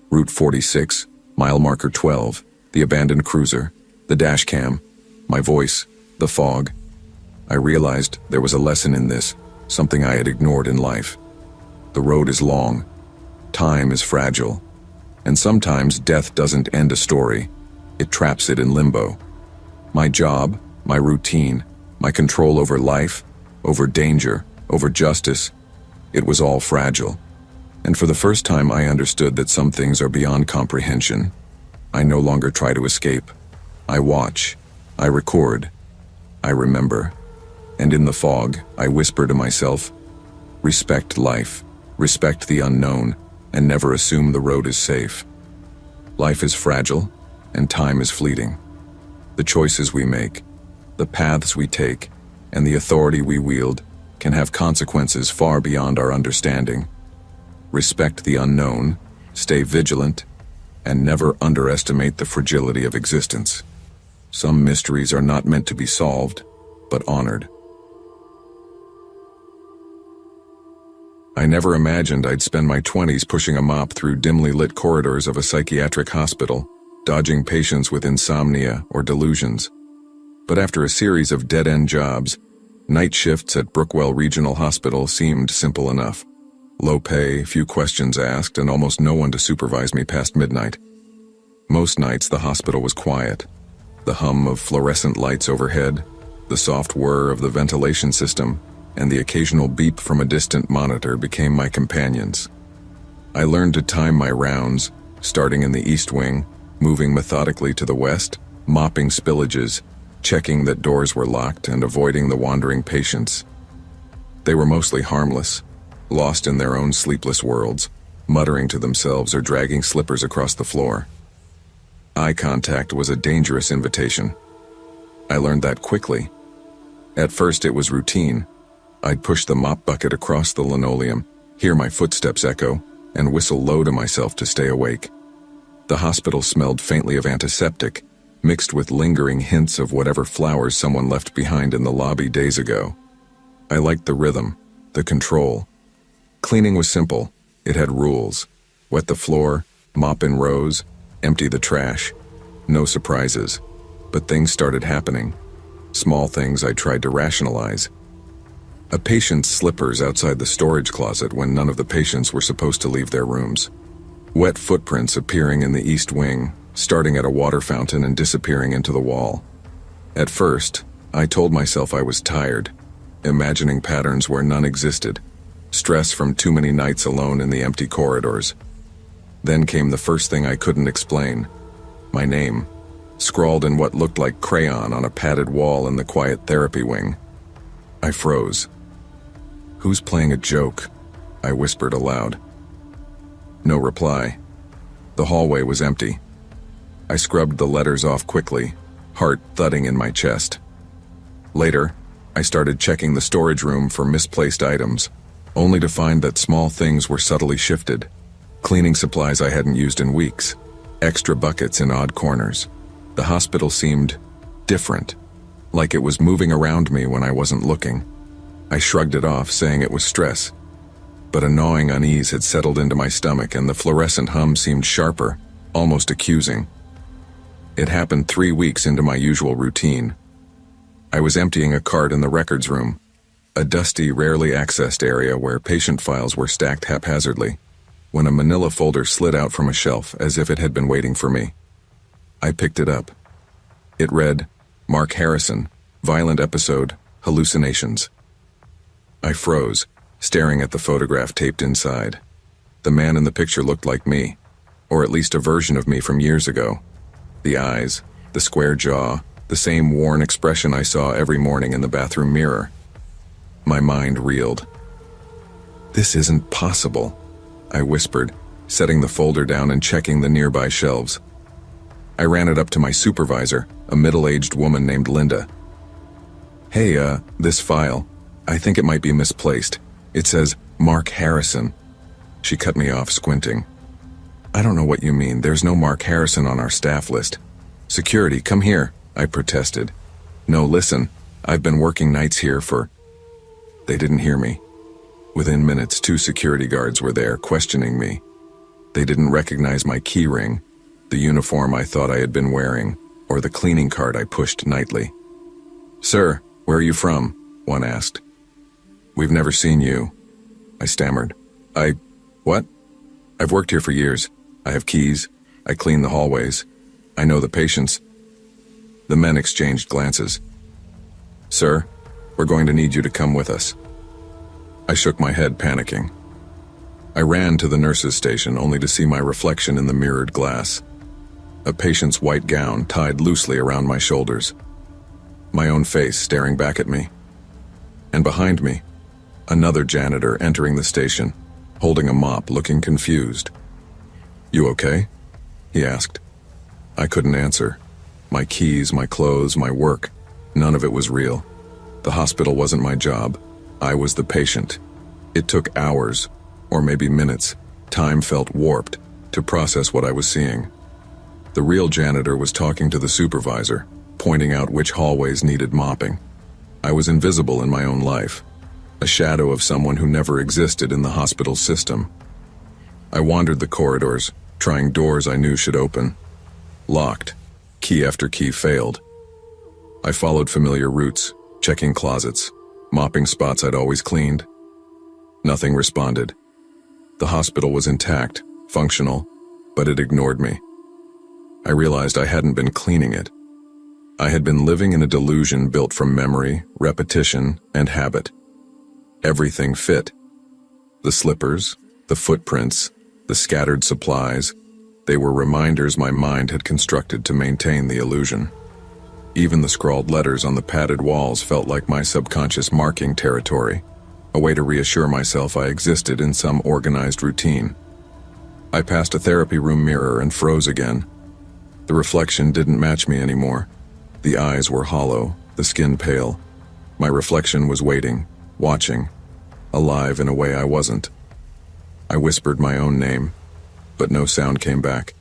Route 46, mile marker 12, the abandoned cruiser, the dash cam, my voice, the fog. I realized there was a lesson in this, something I had ignored in life. The road is long, time is fragile, and sometimes death doesn't end a story, it traps it in limbo. My job, my routine, my control over life, over danger, over justice, it was all fragile. And for the first time I understood that some things are beyond comprehension. I no longer try to escape. I watch, I record, I remember. And in the fog, I whisper to myself, respect life, respect the unknown, and never assume the road is safe. Life is fragile, and time is fleeting. The choices we make, the paths we take, and the authority we wield can have consequences far beyond our understanding. Respect the unknown, stay vigilant, and never underestimate the fragility of existence. Some mysteries are not meant to be solved, but honored. I never imagined I'd spend my 20s pushing a mop through dimly lit corridors of a psychiatric hospital, dodging patients with insomnia or delusions. But after a series of dead-end jobs, night shifts at Brookwell Regional Hospital seemed simple enough. Low pay, few questions asked, and almost no one to supervise me past midnight. Most nights the hospital was quiet. The hum of fluorescent lights overhead, the soft whir of the ventilation system, and the occasional beep from a distant monitor became my companions. I learned to time my rounds, starting in the east wing, moving methodically to the west, mopping spillages, checking that doors were locked and avoiding the wandering patients. They were mostly harmless, lost in their own sleepless worlds, muttering to themselves or dragging slippers across the floor. Eye contact was a dangerous invitation. I learned that quickly. At first it was routine. I'd push the mop bucket across the linoleum, hear my footsteps echo, and whistle low to myself to stay awake. The hospital smelled faintly of antiseptic, mixed with lingering hints of whatever flowers someone left behind in the lobby days ago. I liked the rhythm, the control. Cleaning was simple. It had rules. Wet the floor, mop in rows, empty the trash. No surprises. But things started happening. Small things I tried to rationalize. A patient's slippers outside the storage closet when none of the patients were supposed to leave their rooms. Wet footprints appearing in the east wing, starting at a water fountain and disappearing into the wall. At first, I told myself I was tired, imagining patterns where none existed, stress from too many nights alone in the empty corridors. Then came the first thing I couldn't explain. My name, scrawled in what looked like crayon on a padded wall in the quiet therapy wing. I froze. "Who's playing a joke?" I whispered aloud. No reply. The hallway was empty. I scrubbed the letters off quickly, heart thudding in my chest. Later, I started checking the storage room for misplaced items, only to find that small things were subtly shifted. Cleaning supplies I hadn't used in weeks, extra buckets in odd corners. The hospital seemed different, like it was moving around me when I wasn't looking. I shrugged it off, saying it was stress. But a gnawing unease had settled into my stomach, and the fluorescent hum seemed sharper, almost accusing. It happened 3 weeks into my usual routine. I was emptying a cart in the records room, a dusty, rarely accessed area where patient files were stacked haphazardly, when a manila folder slid out from a shelf as if it had been waiting for me. I picked it up. It read, "Mark Harrison, violent episode, hallucinations." I froze, staring at the photograph taped inside. The man in the picture looked like me, or at least a version of me from years ago. The eyes, the square jaw, the same worn expression I saw every morning in the bathroom mirror. My mind reeled. "This isn't possible," I whispered, setting the folder down and checking the nearby shelves. I ran it up to my supervisor, a middle-aged woman named Linda. Hey, this file. I think it might be misplaced. It says Mark Harrison. She cut me off, squinting. I don't know what you mean. There's no Mark Harrison on our staff list. Security, come here, I protested. No, listen, I've been working nights here for... They didn't hear me. Within minutes, 2 security guards were there, questioning me. They didn't recognize my key ring, the uniform I thought I had been wearing, or the cleaning cart I pushed nightly. Sir, where are you from? One asked. We've never seen you, I stammered. What? I've worked here for years. I have keys. I clean the hallways. I know the patients. The men exchanged glances. Sir, we're going to need you to come with us. I shook my head, panicking. I ran to the nurse's station only to see my reflection in the mirrored glass. A patient's white gown tied loosely around my shoulders. My own face staring back at me. And behind me, another janitor entering the station, holding a mop, looking confused. You okay? He asked. I couldn't answer. My keys, my clothes, my work, none of it was real. The hospital wasn't my job. I was the patient. It took hours, or maybe minutes, time felt warped, to process what I was seeing. The real janitor was talking to the supervisor, pointing out which hallways needed mopping. I was invisible in my own life, a shadow of someone who never existed in the hospital system. I wandered the corridors, trying doors I knew should open. Locked. Key after key failed. I followed familiar routes, checking closets, mopping spots I'd always cleaned. Nothing responded. The hospital was intact, functional, but it ignored me. I realized I hadn't been cleaning it. I had been living in a delusion built from memory, repetition, and habit. Everything fit. The slippers, the footprints, the scattered supplies, they were reminders my mind had constructed to maintain the illusion. Even the scrawled letters on the padded walls felt like my subconscious marking territory, a way to reassure myself I existed in some organized routine. I passed a therapy room mirror and froze again. The reflection didn't match me anymore. The eyes were hollow, the skin pale. My reflection was waiting, watching, alive in a way I wasn't. I whispered my own name, but no sound came back.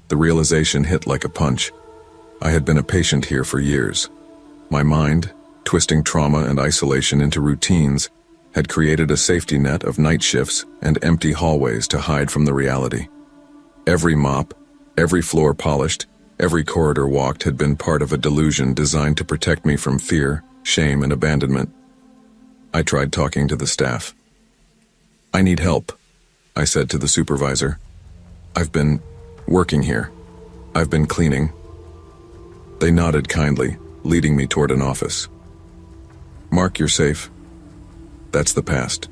The realization hit like a punch. I had been a patient here for years. My mind, twisting trauma and isolation into routines, had created a safety net of night shifts and empty hallways to hide from the reality. Every mop, every floor polished, every corridor walked had been part of a delusion designed to protect me from fear, shame, and abandonment. I tried talking to the staff. I need help, I said to the supervisor. I've been working here. I've been cleaning. They nodded kindly, leading me toward an office. Mark, you're safe. That's the past.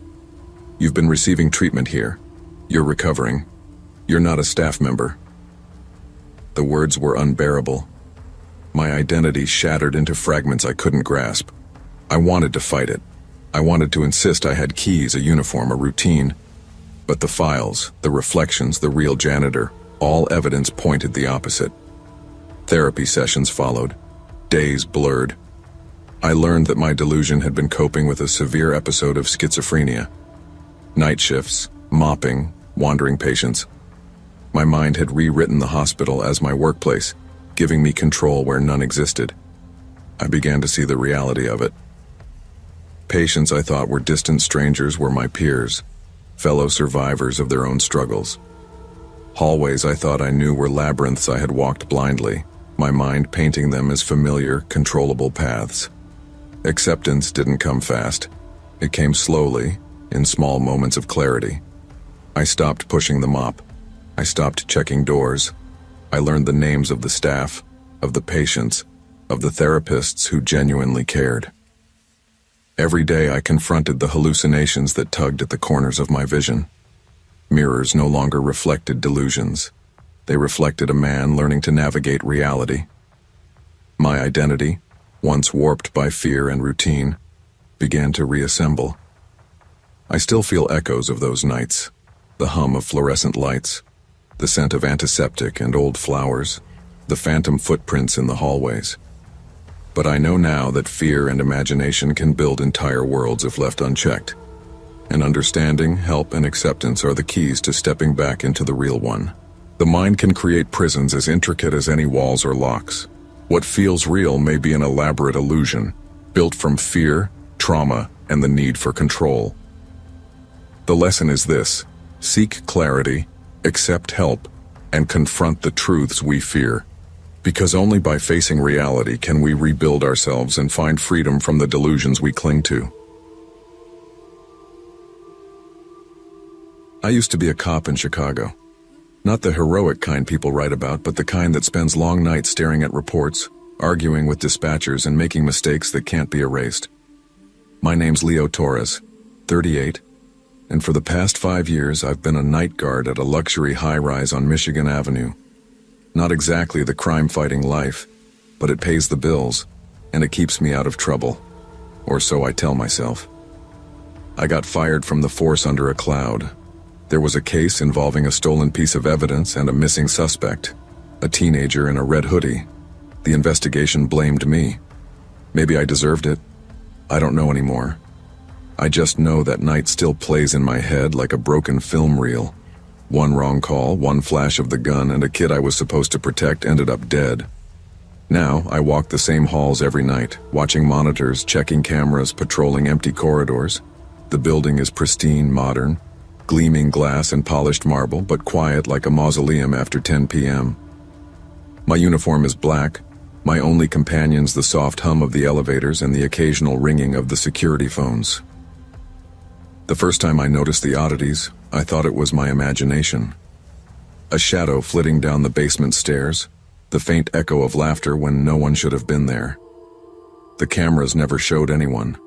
You've been receiving treatment here. You're recovering. You're not a staff member. The words were unbearable. My identity shattered into fragments I couldn't grasp. I wanted to fight it. I wanted to insist I had keys, a uniform, a routine. But the files, the reflections, the real janitor, all evidence pointed the opposite. Therapy sessions followed. Days blurred. I learned that my delusion had been coping with a severe episode of schizophrenia. Night shifts, mopping, wandering patients. My mind had rewritten the hospital as my workplace, giving me control where none existed. I began to see the reality of it. Patients I thought were distant strangers were my peers, fellow survivors of their own struggles. Hallways I thought I knew were labyrinths I had walked blindly, my mind painting them as familiar, controllable paths. Acceptance didn't come fast. It came slowly, in small moments of clarity. I stopped pushing the mop. I stopped checking doors. I learned the names of the staff, of the patients, of the therapists who genuinely cared. Every day I confronted the hallucinations that tugged at the corners of my vision. Mirrors no longer reflected delusions. They reflected a man learning to navigate reality. My identity, once warped by fear and routine, began to reassemble. I still feel echoes of those nights, the hum of fluorescent lights, the scent of antiseptic and old flowers, the phantom footprints in the hallways. But I know now that fear and imagination can build entire worlds if left unchecked. And understanding, help, and acceptance are the keys to stepping back into the real one. The mind can create prisons as intricate as any walls or locks. What feels real may be an elaborate illusion, built from fear, trauma, and the need for control. The lesson is this: seek clarity, accept help, and confront the truths we fear. Because only by facing reality can we rebuild ourselves and find freedom from the delusions we cling to. I used to be a cop in Chicago. Not the heroic kind people write about, but the kind that spends long nights staring at reports, arguing with dispatchers, and making mistakes that can't be erased. My name's Leo Torres, 38, and for the past 5 years I've been a night guard at a luxury high-rise on Michigan Avenue. Not exactly the crime-fighting life, but it pays the bills, and it keeps me out of trouble. Or so I tell myself. I got fired from the force under a cloud. There was a case involving a stolen piece of evidence and a missing suspect, a teenager in a red hoodie. The investigation blamed me. Maybe I deserved it. I don't know anymore. I just know that night still plays in my head like a broken film reel. One wrong call, one flash of the gun, and a kid I was supposed to protect ended up dead. Now, I walk the same halls every night, watching monitors, checking cameras, patrolling empty corridors. The building is pristine, modern, gleaming glass and polished marble, but quiet like a mausoleum after 10 p.m. My uniform is black. My only companion's the soft hum of the elevators and the occasional ringing of the security phones. The first time I noticed the oddities, I thought it was my imagination. A shadow flitting down the basement stairs, the faint echo of laughter when no one should have been there. The cameras never showed anyone,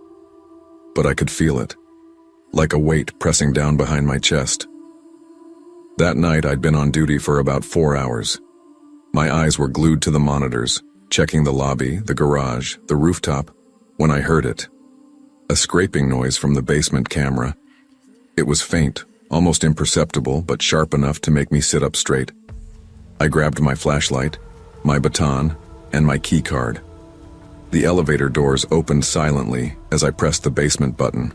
but I could feel it, like a weight pressing down behind my chest. That night I'd been on duty for about 4 hours. My eyes were glued to the monitors, checking the lobby, the garage, the rooftop, when I heard it. A scraping noise from the basement camera. It was faint, almost imperceptible, but sharp enough to make me sit up straight. I grabbed my flashlight, my baton, and my key card. The elevator doors opened silently as I pressed the basement button.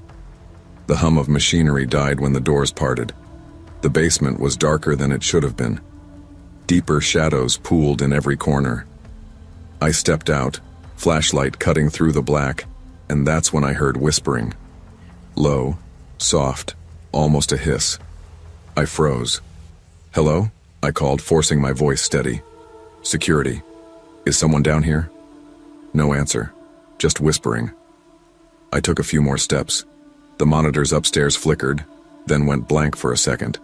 The hum of machinery died when the doors parted. The basement was darker than it should have been. Deeper shadows pooled in every corner. I stepped out, flashlight cutting through the black, and that's when I heard whispering. Low, soft, almost a hiss. I froze. "Hello?" I called, forcing my voice steady. "Security. Is someone down here?" No answer, just whispering. I took a few more steps. The monitors upstairs flickered, then went blank for a second.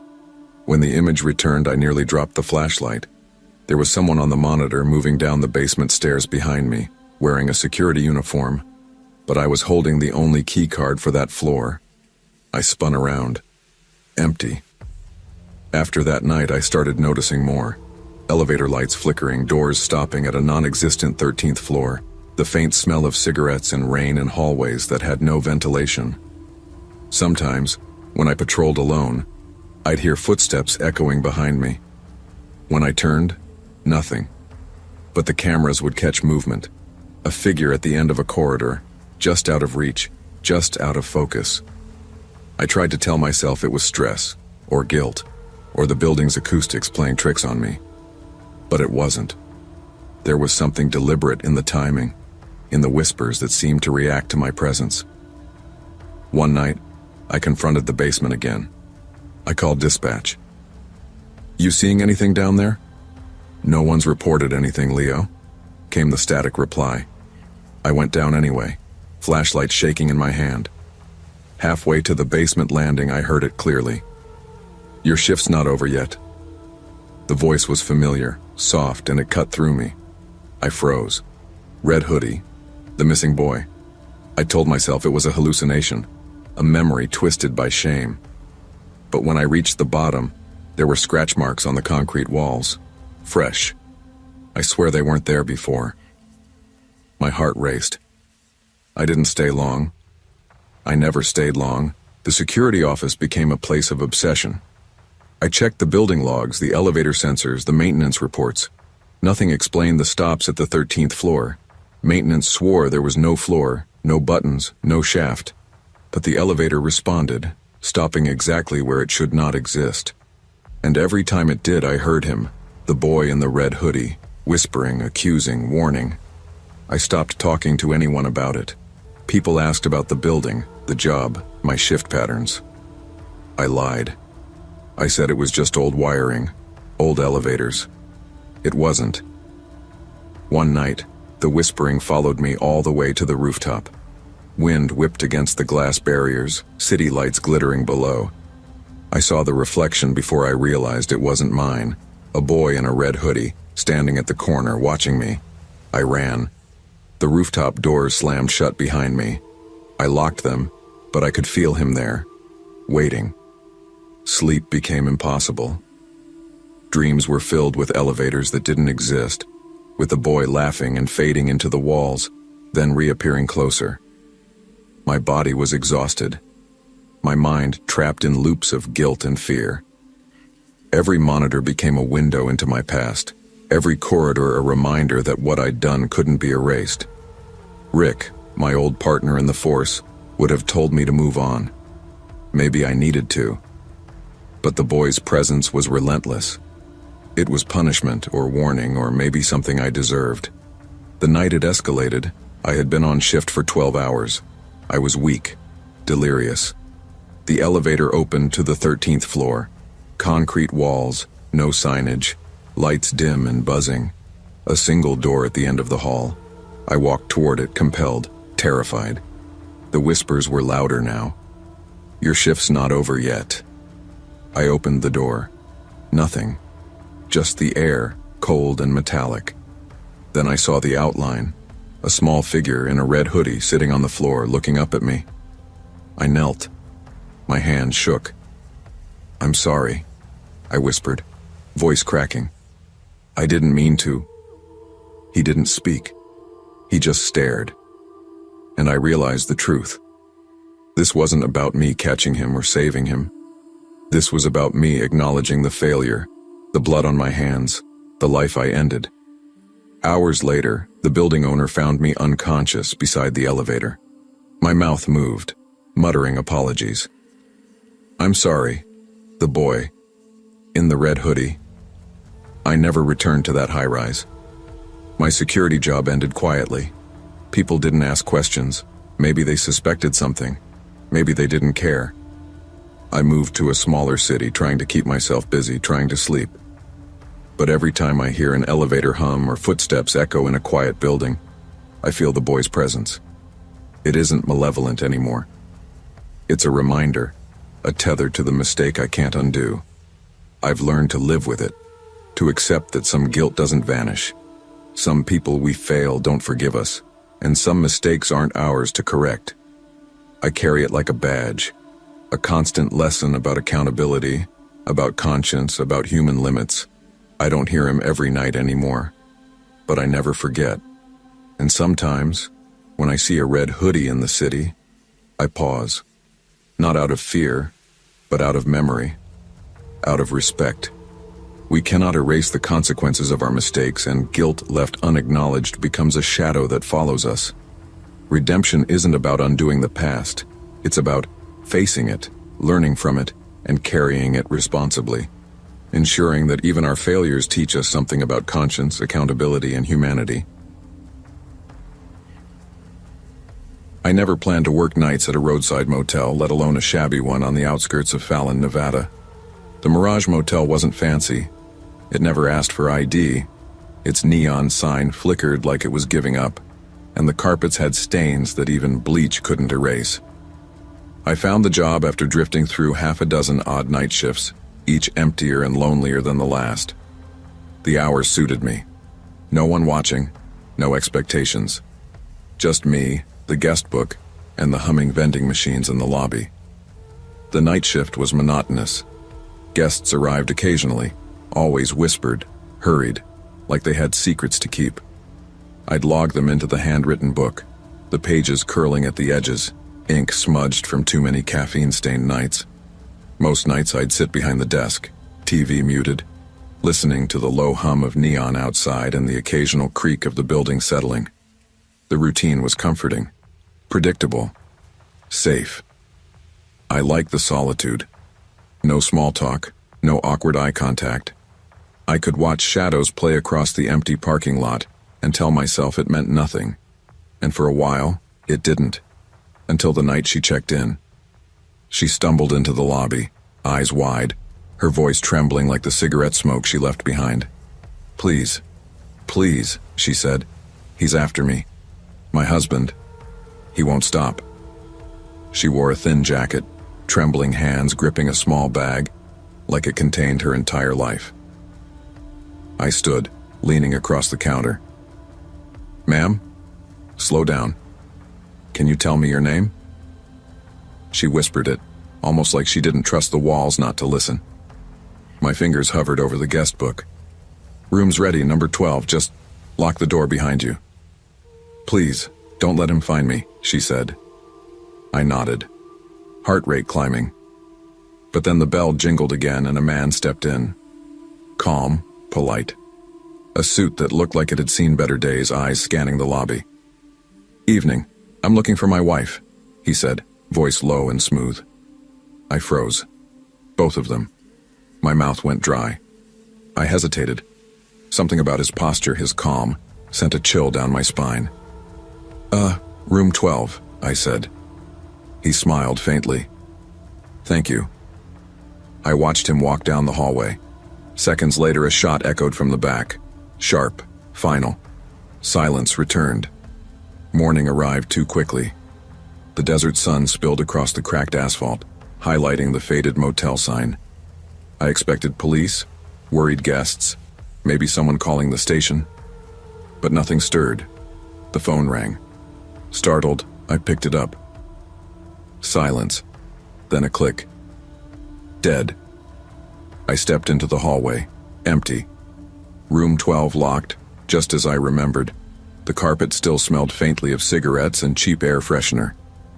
When the image returned, I nearly dropped the flashlight. There was someone on the monitor moving down the basement stairs behind me, wearing a security uniform, but I was holding the only key card for that floor. I spun around. Empty. After that night, I started noticing more. Elevator lights flickering, doors stopping at a non-existent 13th floor, the faint smell of cigarettes and rain in hallways that had no ventilation. Sometimes, when I patrolled alone, I'd hear footsteps echoing behind me. When I turned, nothing. But the cameras would catch movement. A figure at the end of a corridor, just out of reach, just out of focus. I tried to tell myself it was stress, or guilt, or the building's acoustics playing tricks on me. But it wasn't. There was something deliberate in the timing, in the whispers that seemed to react to my presence. One night, I confronted the basement again. I called dispatch. "You seeing anything down there?" "No one's reported anything, Leo," came the static reply. I went down anyway, flashlight shaking in my hand. Halfway to the basement landing, I heard it clearly. "Your shift's not over yet." The voice was familiar, soft, and it cut through me. I froze. Red hoodie. The missing boy. I told myself it was a hallucination, a memory twisted by shame. But when I reached the bottom, there were scratch marks on the concrete walls. Fresh. I swear they weren't there before. My heart raced. I didn't stay long. I never stayed long. The security office became a place of obsession. I checked the building logs, the elevator sensors, the maintenance reports. Nothing explained the stops at the 13th floor. Maintenance swore there was no floor, no buttons, no shaft. But the elevator responded, stopping exactly where it should not exist. And every time it did, I heard him, the boy in the red hoodie, whispering, accusing, warning. I stopped talking to anyone about it. People asked about the building, the job, my shift patterns. I lied. I said it was just old wiring, old elevators. It wasn't. One night, the whispering followed me all the way to the rooftop. Wind whipped against the glass barriers, city lights glittering below. I saw the reflection before I realized it wasn't mine, a boy in a red hoodie, standing at the corner watching me. I ran. The rooftop doors slammed shut behind me. I locked them, but I could feel him there, waiting. Sleep became impossible. Dreams were filled with elevators that didn't exist, with the boy laughing and fading into the walls, then reappearing closer. My body was exhausted, my mind trapped in loops of guilt and fear. Every monitor became a window into my past, every corridor a reminder that what I'd done couldn't be erased. Rick, my old partner in the force, would have told me to move on. Maybe I needed to. But the boy's presence was relentless. It was punishment or warning or maybe something I deserved. The night it escalated, I had been on shift for 12 hours. I was weak, delirious. The elevator opened to the 13th floor. Concrete walls, no signage, lights dim and buzzing. A single door at the end of the hall. I walked toward it, compelled, terrified. The whispers were louder now. "Your shift's not over yet." I opened the door. Nothing. Just the air, cold and metallic. Then I saw the outline. A small figure in a red hoodie sitting on the floor looking up at me. I knelt. My hand shook. "I'm sorry," I whispered, voice cracking. "I didn't mean to." He didn't speak. He just stared. And I realized the truth. This wasn't about me catching him or saving him. This was about me acknowledging the failure, the blood on my hands, the life I ended. Hours later, the building owner found me unconscious beside the elevator. My mouth moved, muttering apologies. "I'm sorry," the boy, in the red hoodie. I never returned to that high-rise. My security job ended quietly. People didn't ask questions. Maybe they suspected something. Maybe they didn't care. I moved to a smaller city, trying to keep myself busy, trying to sleep. But every time I hear an elevator hum or footsteps echo in a quiet building, I feel the boy's presence. It isn't malevolent anymore. It's a reminder, a tether to the mistake I can't undo. I've learned to live with it, to accept that some guilt doesn't vanish. Some people we fail don't forgive us, and some mistakes aren't ours to correct. I carry it like a badge, a constant lesson about accountability, about conscience, about human limits. I don't hear him every night anymore, but I never forget. And sometimes, when I see a red hoodie in the city, I pause. Not out of fear, but out of memory, out of respect. We cannot erase the consequences of our mistakes, and guilt left unacknowledged becomes a shadow that follows us. Redemption isn't about undoing the past. It's about facing it, learning from it, and carrying it responsibly. Ensuring that even our failures teach us something about conscience, accountability, and humanity. I never planned to work nights at a roadside motel, let alone a shabby one on the outskirts of Fallon, Nevada. The Mirage Motel wasn't fancy. It never asked for ID. Its neon sign flickered like it was giving up, and the carpets had stains that even bleach couldn't erase. I found the job after drifting through half a dozen odd night shifts, each emptier and lonelier than the last. The hours suited me. No one watching, no expectations. Just me, the guest book, and the humming vending machines in the lobby. The night shift was monotonous. Guests arrived occasionally, always whispered, hurried, like they had secrets to keep. I'd log them into the handwritten book, the pages curling at the edges, ink smudged from too many caffeine-stained nights. Most nights I'd sit behind the desk, TV muted, listening to the low hum of neon outside and the occasional creak of the building settling. The routine was comforting, predictable, safe. I liked the solitude. No small talk, no awkward eye contact. I could watch shadows play across the empty parking lot and tell myself it meant nothing. And for a while, it didn't. Until the night she checked in. She stumbled into the lobby, eyes wide, her voice trembling like the cigarette smoke she left behind. "Please, please," she said. "He's after me. My husband. He won't stop." She wore a thin jacket, trembling hands gripping a small bag, like it contained her entire life. I stood, leaning across the counter. "Ma'am, slow down. Can you tell me your name?" She whispered it, almost like she didn't trust the walls not to listen. My fingers hovered over the guest book. "Room's ready, number 12, just lock the door behind you." "Please, don't let him find me," she said. I nodded, heart rate climbing. But then the bell jingled again and a man stepped in. Calm, polite. A suit that looked like it had seen better days, eyes scanning the lobby. "Evening. I'm looking for my wife," he said, voice low and smooth. I froze. Both of them. My mouth went dry. I hesitated. Something about his posture, his calm, sent a chill down my spine. Room 12, I said. He smiled faintly. "Thank you." I watched him walk down the hallway. Seconds later, a shot echoed from the back. Sharp, final. Silence returned. Morning arrived too quickly. The desert sun spilled across the cracked asphalt, highlighting the faded motel sign. I expected police, worried guests, maybe someone calling the station. But nothing stirred. The phone rang. Startled, I picked it up. Silence. Then a click. Dead. I stepped into the hallway. Empty. Room 12 locked, just as I remembered. The carpet still smelled faintly of cigarettes and cheap air freshener.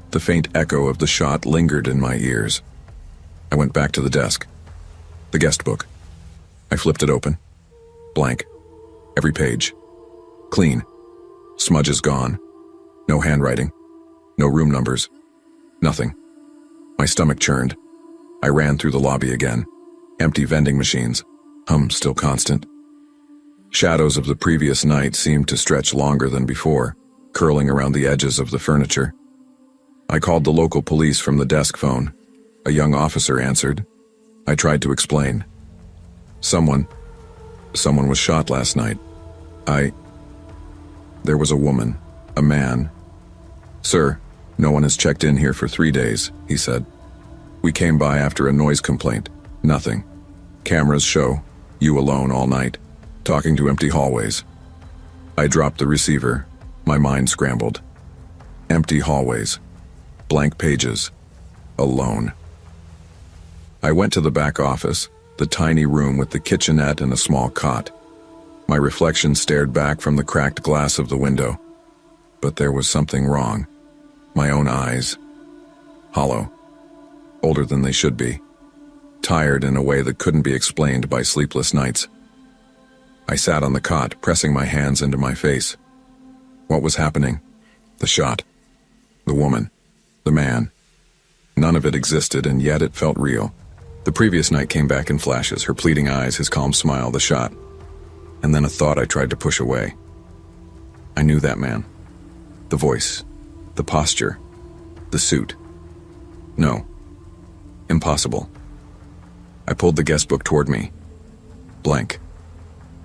The faint echo of the shot lingered in my ears. I went back to the desk. The guest book. I flipped it open. Blank. Every page. Clean. Smudges gone. No handwriting. No room numbers. Nothing. My stomach churned. I ran through the lobby again. Empty vending machines. Hum still constant. Shadows of the previous night seemed to stretch longer than before, curling around the edges of the furniture. I called the local police from the desk phone. A young officer answered. I tried to explain. Someone was shot last night. There was a woman, a man. "Sir, no one has checked in here for 3 days," he said. "We came by after a noise complaint. Nothing. Cameras show you alone all night, talking to empty hallways." I dropped the receiver. My mind scrambled. Empty hallways. Blank pages. Alone. I went to the back office, the tiny room with the kitchenette and a small cot. My reflection stared back from the cracked glass of the window. But there was something wrong. My own eyes. Hollow. Older than they should be. Tired in a way that couldn't be explained by sleepless nights. I sat on the cot, pressing my hands into my face. What was happening? The shot. The woman. The man. None of it existed, and yet it felt real. The previous night came back in flashes, her pleading eyes, his calm smile, the shot. And then a thought I tried to push away. I knew that man. The voice. The posture. The suit. No. Impossible. I pulled the guest book toward me. Blank.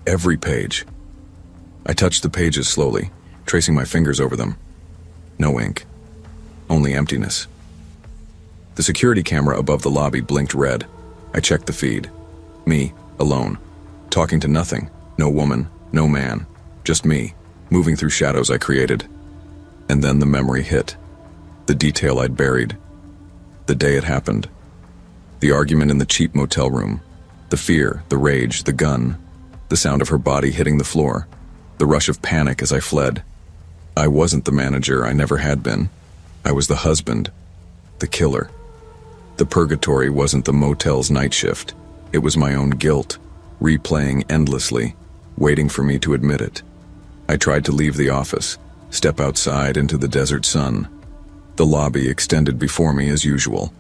Every page. I touched the pages slowly, tracing my fingers over them. No ink. Only emptiness. The security camera above the lobby blinked red. I checked the feed. Me, alone. Talking to nothing. No woman, no man. Just me, moving through shadows I created. And then the memory hit. The detail I'd buried. The day it happened. The argument in the cheap motel room. The fear, the rage, the gun. The sound of her body hitting the floor. The rush of panic as I fled. I wasn't the manager, I never had been. I was the husband. The killer. The purgatory wasn't the motel's night shift. It was my own guilt, replaying endlessly, waiting for me to admit it. I tried to leave the office, step outside into the desert sun. The lobby extended before me as usual.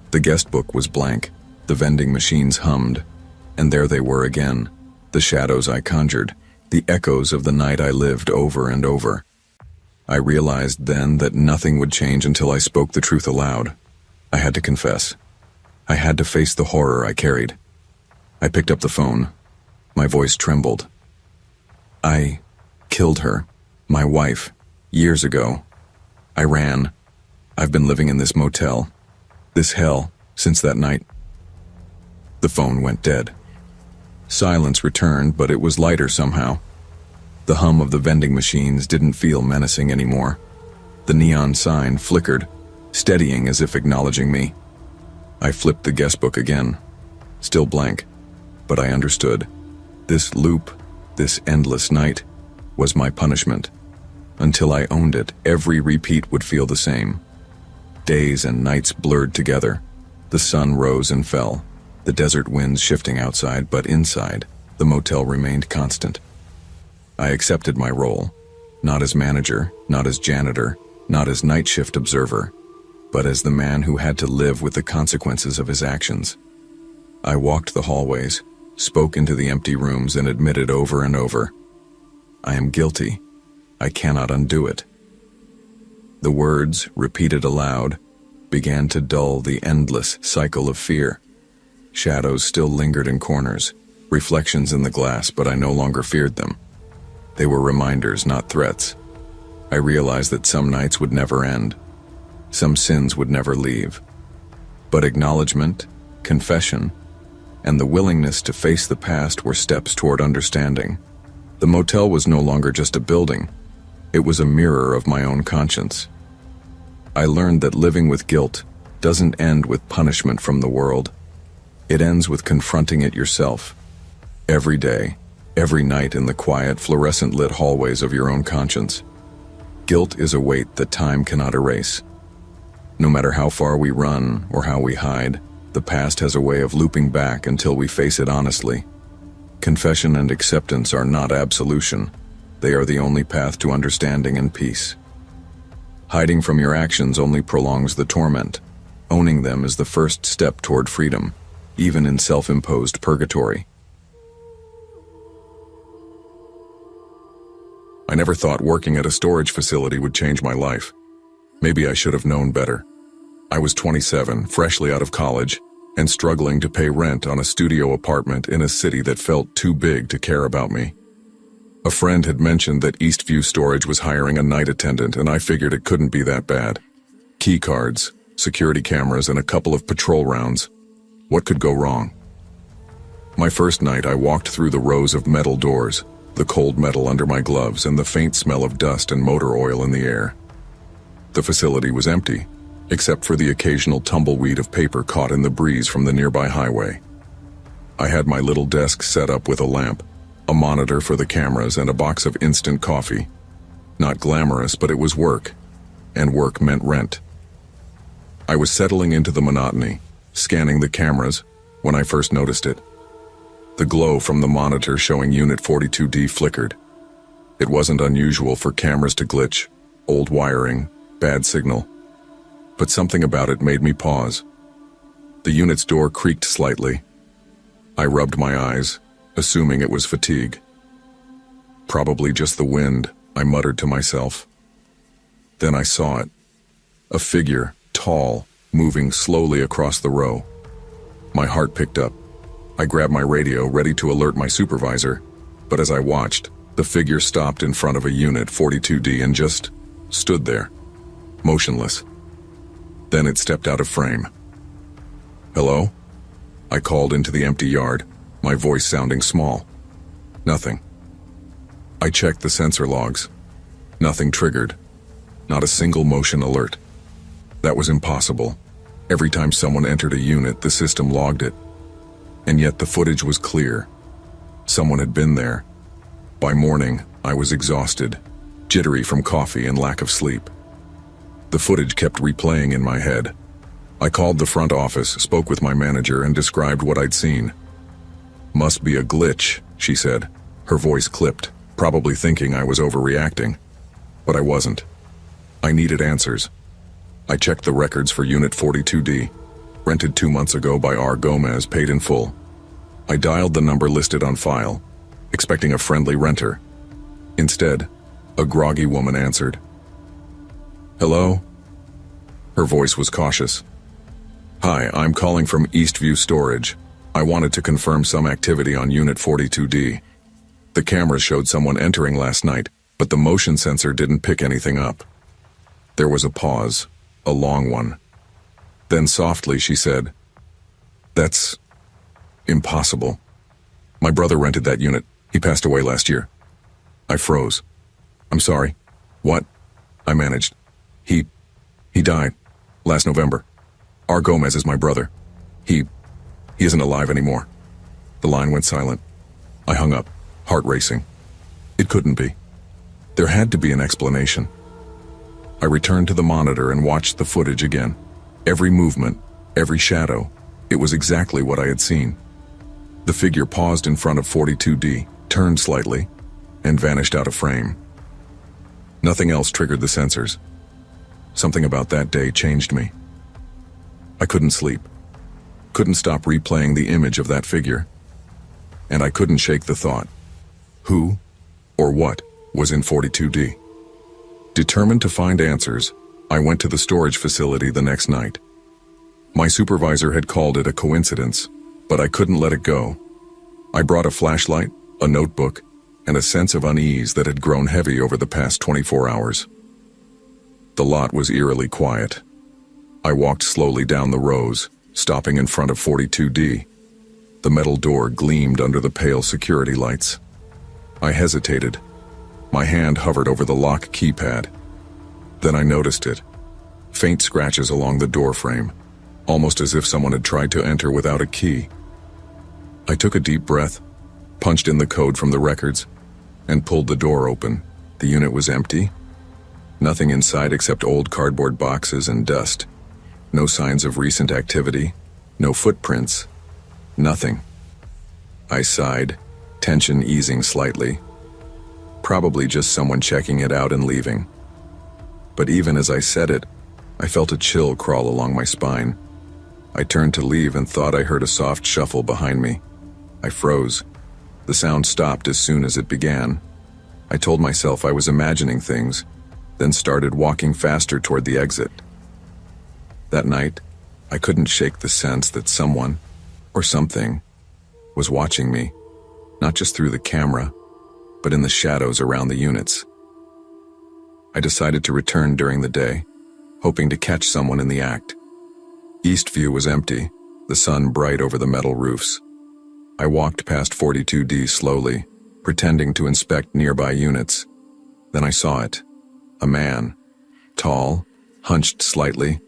The guest book was blank, the vending machines hummed, and there they were again, the shadows I conjured, the echoes of the night I lived over and over. I realized then that nothing would change until I spoke the truth aloud. I had to confess. I had to face the horror I carried. I picked up the phone. My voice trembled. I killed her, my wife, years ago. I ran. I've been living in this motel, this hell, since that night. The phone went dead. Silence returned, but it was lighter somehow. The hum of the vending machines didn't feel menacing anymore. The neon sign flickered, steadying as if acknowledging me. I flipped the guest book again, still blank, but I understood. This loop, this endless night, was my punishment. Until I owned it, every repeat would feel the same. Days and nights blurred together. The sun rose and fell, the desert winds shifting outside, but inside, the motel remained constant. I accepted my role, not as manager, not as janitor, not as night shift observer, but as the man who had to live with the consequences of his actions. I walked the hallways, spoke into the empty rooms, and admitted over and over, I am guilty. I cannot undo it. The words, repeated aloud, began to dull the endless cycle of fear. Shadows still lingered in corners, reflections in the glass, but I no longer feared them. They were reminders, not threats. I realized that some nights would never end. Some sins would never leave. But acknowledgement, confession, and the willingness to face the past were steps toward understanding. The motel was no longer just a building. It was a mirror of my own conscience. I learned that living with guilt doesn't end with punishment from the world. It ends with confronting it yourself. Every day, every night in the quiet, fluorescent-lit hallways of your own conscience. Guilt is a weight that time cannot erase. No matter how far we run or how we hide, the past has a way of looping back until we face it honestly. Confession and acceptance are not absolution. They are the only path to understanding and peace. Hiding from your actions only prolongs the torment. Owning them is the first step toward freedom, even in self-imposed purgatory. I never thought working at a storage facility would change my life. Maybe I should have known better. I was 27, freshly out of college, and struggling to pay rent on a studio apartment in a city that felt too big to care about me. A friend had mentioned that Eastview Storage was hiring a night attendant, and I figured it couldn't be that bad. Key cards, security cameras, and a couple of patrol rounds. What could go wrong? My first night, I walked through the rows of metal doors, the cold metal under my gloves and the faint smell of dust and motor oil in the air. The facility was empty, except for the occasional tumbleweed of paper caught in the breeze from the nearby highway. I had my little desk set up with a lamp, a monitor for the cameras, and a box of instant coffee. Not glamorous, but it was work, and work meant rent. I was settling into the monotony, scanning the cameras, when I first noticed it. The glow from the monitor showing Unit 42D flickered. It wasn't unusual for cameras to glitch, old wiring, bad signal. But something about it made me pause. The unit's door creaked slightly. I rubbed my eyes, assuming it was fatigue. Probably just the wind, I muttered to myself. Then I saw it. A figure, tall, moving slowly across the row. My heart picked up. I grabbed my radio, ready to alert my supervisor, but as I watched, the figure stopped in front of a Unit 42D and just stood there, motionless. Then it stepped out of frame. Hello? I called into the empty yard, my voice sounding small. Nothing. I checked the sensor logs. Nothing triggered. Not a single motion alert. That was impossible. Every time someone entered a unit, the system logged it. And yet the footage was clear. Someone had been there. By morning, I was exhausted, jittery from coffee and lack of sleep. The footage kept replaying in my head. I called the front office, spoke with my manager, and described what I'd seen. Must be a glitch, she said. Her voice clipped, probably thinking I was overreacting. But I wasn't. I needed answers. I checked the records for Unit 42D, rented 2 months ago by R. Gomez, paid in full. I dialed the number listed on file, expecting a friendly renter. Instead, a groggy woman answered. "Hello?" Her voice was cautious. "Hi, I'm calling from Eastview Storage. I wanted to confirm some activity on Unit 42D. The cameras showed someone entering last night, but the motion sensor didn't pick anything up." There was a pause, a long one. Then softly she said, "That's impossible. My brother rented that unit. He passed away last year." I froze. "I'm sorry. What?" I managed. He died. Last November. R. Gomez is my brother. He isn't alive anymore." The line went silent. I hung up, heart racing. It couldn't be. There had to be an explanation. I returned to the monitor and watched the footage again. Every movement, every shadow, it was exactly what I had seen. The figure paused in front of 42D, turned slightly, and vanished out of frame. Nothing else triggered the sensors. Something about that day changed me. I couldn't sleep. Couldn't stop replaying the image of that figure. And I couldn't shake the thought. Who, or what, was in 42D? Determined to find answers, I went to the storage facility the next night. My supervisor had called it a coincidence, but I couldn't let it go. I brought a flashlight, a notebook, and a sense of unease that had grown heavy over the past 24 hours. The lot was eerily quiet. I walked slowly down the rows, stopping in front of 42D. The metal door gleamed under the pale security lights. I hesitated. My hand hovered over the lock keypad. Then I noticed it. Faint scratches along the door frame, almost as if someone had tried to enter without a key. I took a deep breath, punched in the code from the records, and pulled the door open. The unit was empty. Nothing inside except old cardboard boxes and dust. No signs of recent activity. No footprints. Nothing. I sighed, tension easing slightly. Probably just someone checking it out and leaving. But even as I said it, I felt a chill crawl along my spine. I turned to leave and thought I heard a soft shuffle behind me. I froze. The sound stopped as soon as it began. I told myself I was imagining things, then started walking faster toward the exit. That night, I couldn't shake the sense that someone, or something, was watching me, not just through the camera, but in the shadows around the units. I decided to return during the day, hoping to catch someone in the act. Eastview was empty, the sun bright over the metal roofs. I walked past 42D slowly, pretending to inspect nearby units. Then I saw it. A man, tall, hunched slightly,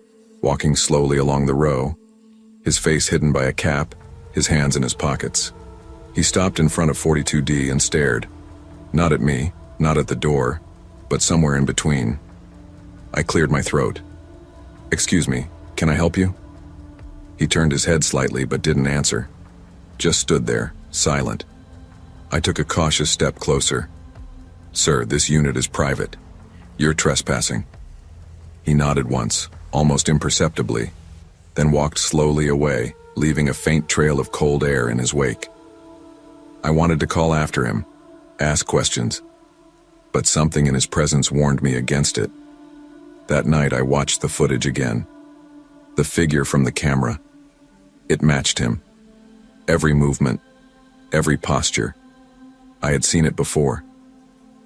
walking slowly along the row, his face hidden by a cap, his hands in his pockets. He stopped in front of 42D and stared. Not at me, not at the door, but somewhere in between. I cleared my throat. "Excuse me, can I help you?" He turned his head slightly but didn't answer. Just stood there, silent. I took a cautious step closer. "Sir, this unit is private. You're trespassing." He nodded once, almost imperceptibly, then walked slowly away, leaving a faint trail of cold air in his wake. I wanted to call after him, ask questions, but something in his presence warned me against it. That night I watched the footage again. The figure from the camera. It matched him. Every movement, every posture. I had seen it before.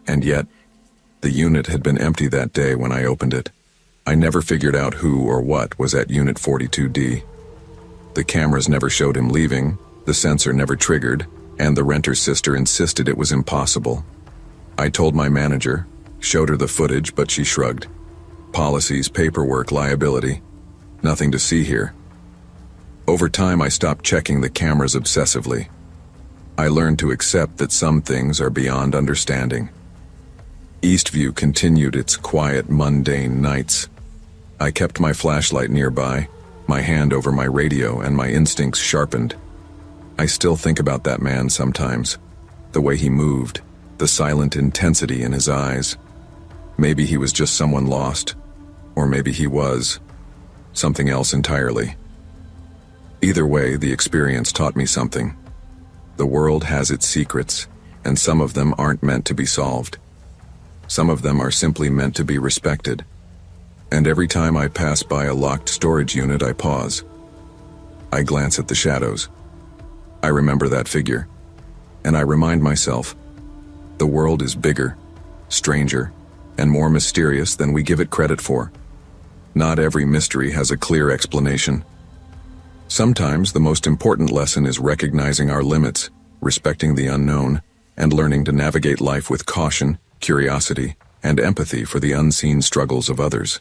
And yet, the unit had been empty that day when I opened it. I never figured out who or what was at Unit 42D. The cameras never showed him leaving, the sensor never triggered, and the renter's sister insisted it was impossible. I told my manager, showed her the footage, but she shrugged. Policies, paperwork, liability. Nothing to see here. Over time, I stopped checking the cameras obsessively. I learned to accept that some things are beyond understanding. Eastview continued its quiet, mundane nights. I kept my flashlight nearby, my hand over my radio, and my instincts sharpened. I still think about that man sometimes, the way he moved, the silent intensity in his eyes. Maybe he was just someone lost, or maybe he was something else entirely. Either way, the experience taught me something. The world has its secrets, and some of them aren't meant to be solved. Some of them are simply meant to be respected. And every time I pass by a locked storage unit, I pause. I glance at the shadows. I remember that figure. And I remind myself, the world is bigger, stranger, and more mysterious than we give it credit for. Not every mystery has a clear explanation. Sometimes the most important lesson is recognizing our limits, respecting the unknown, and learning to navigate life with caution, curiosity, and empathy for the unseen struggles of others.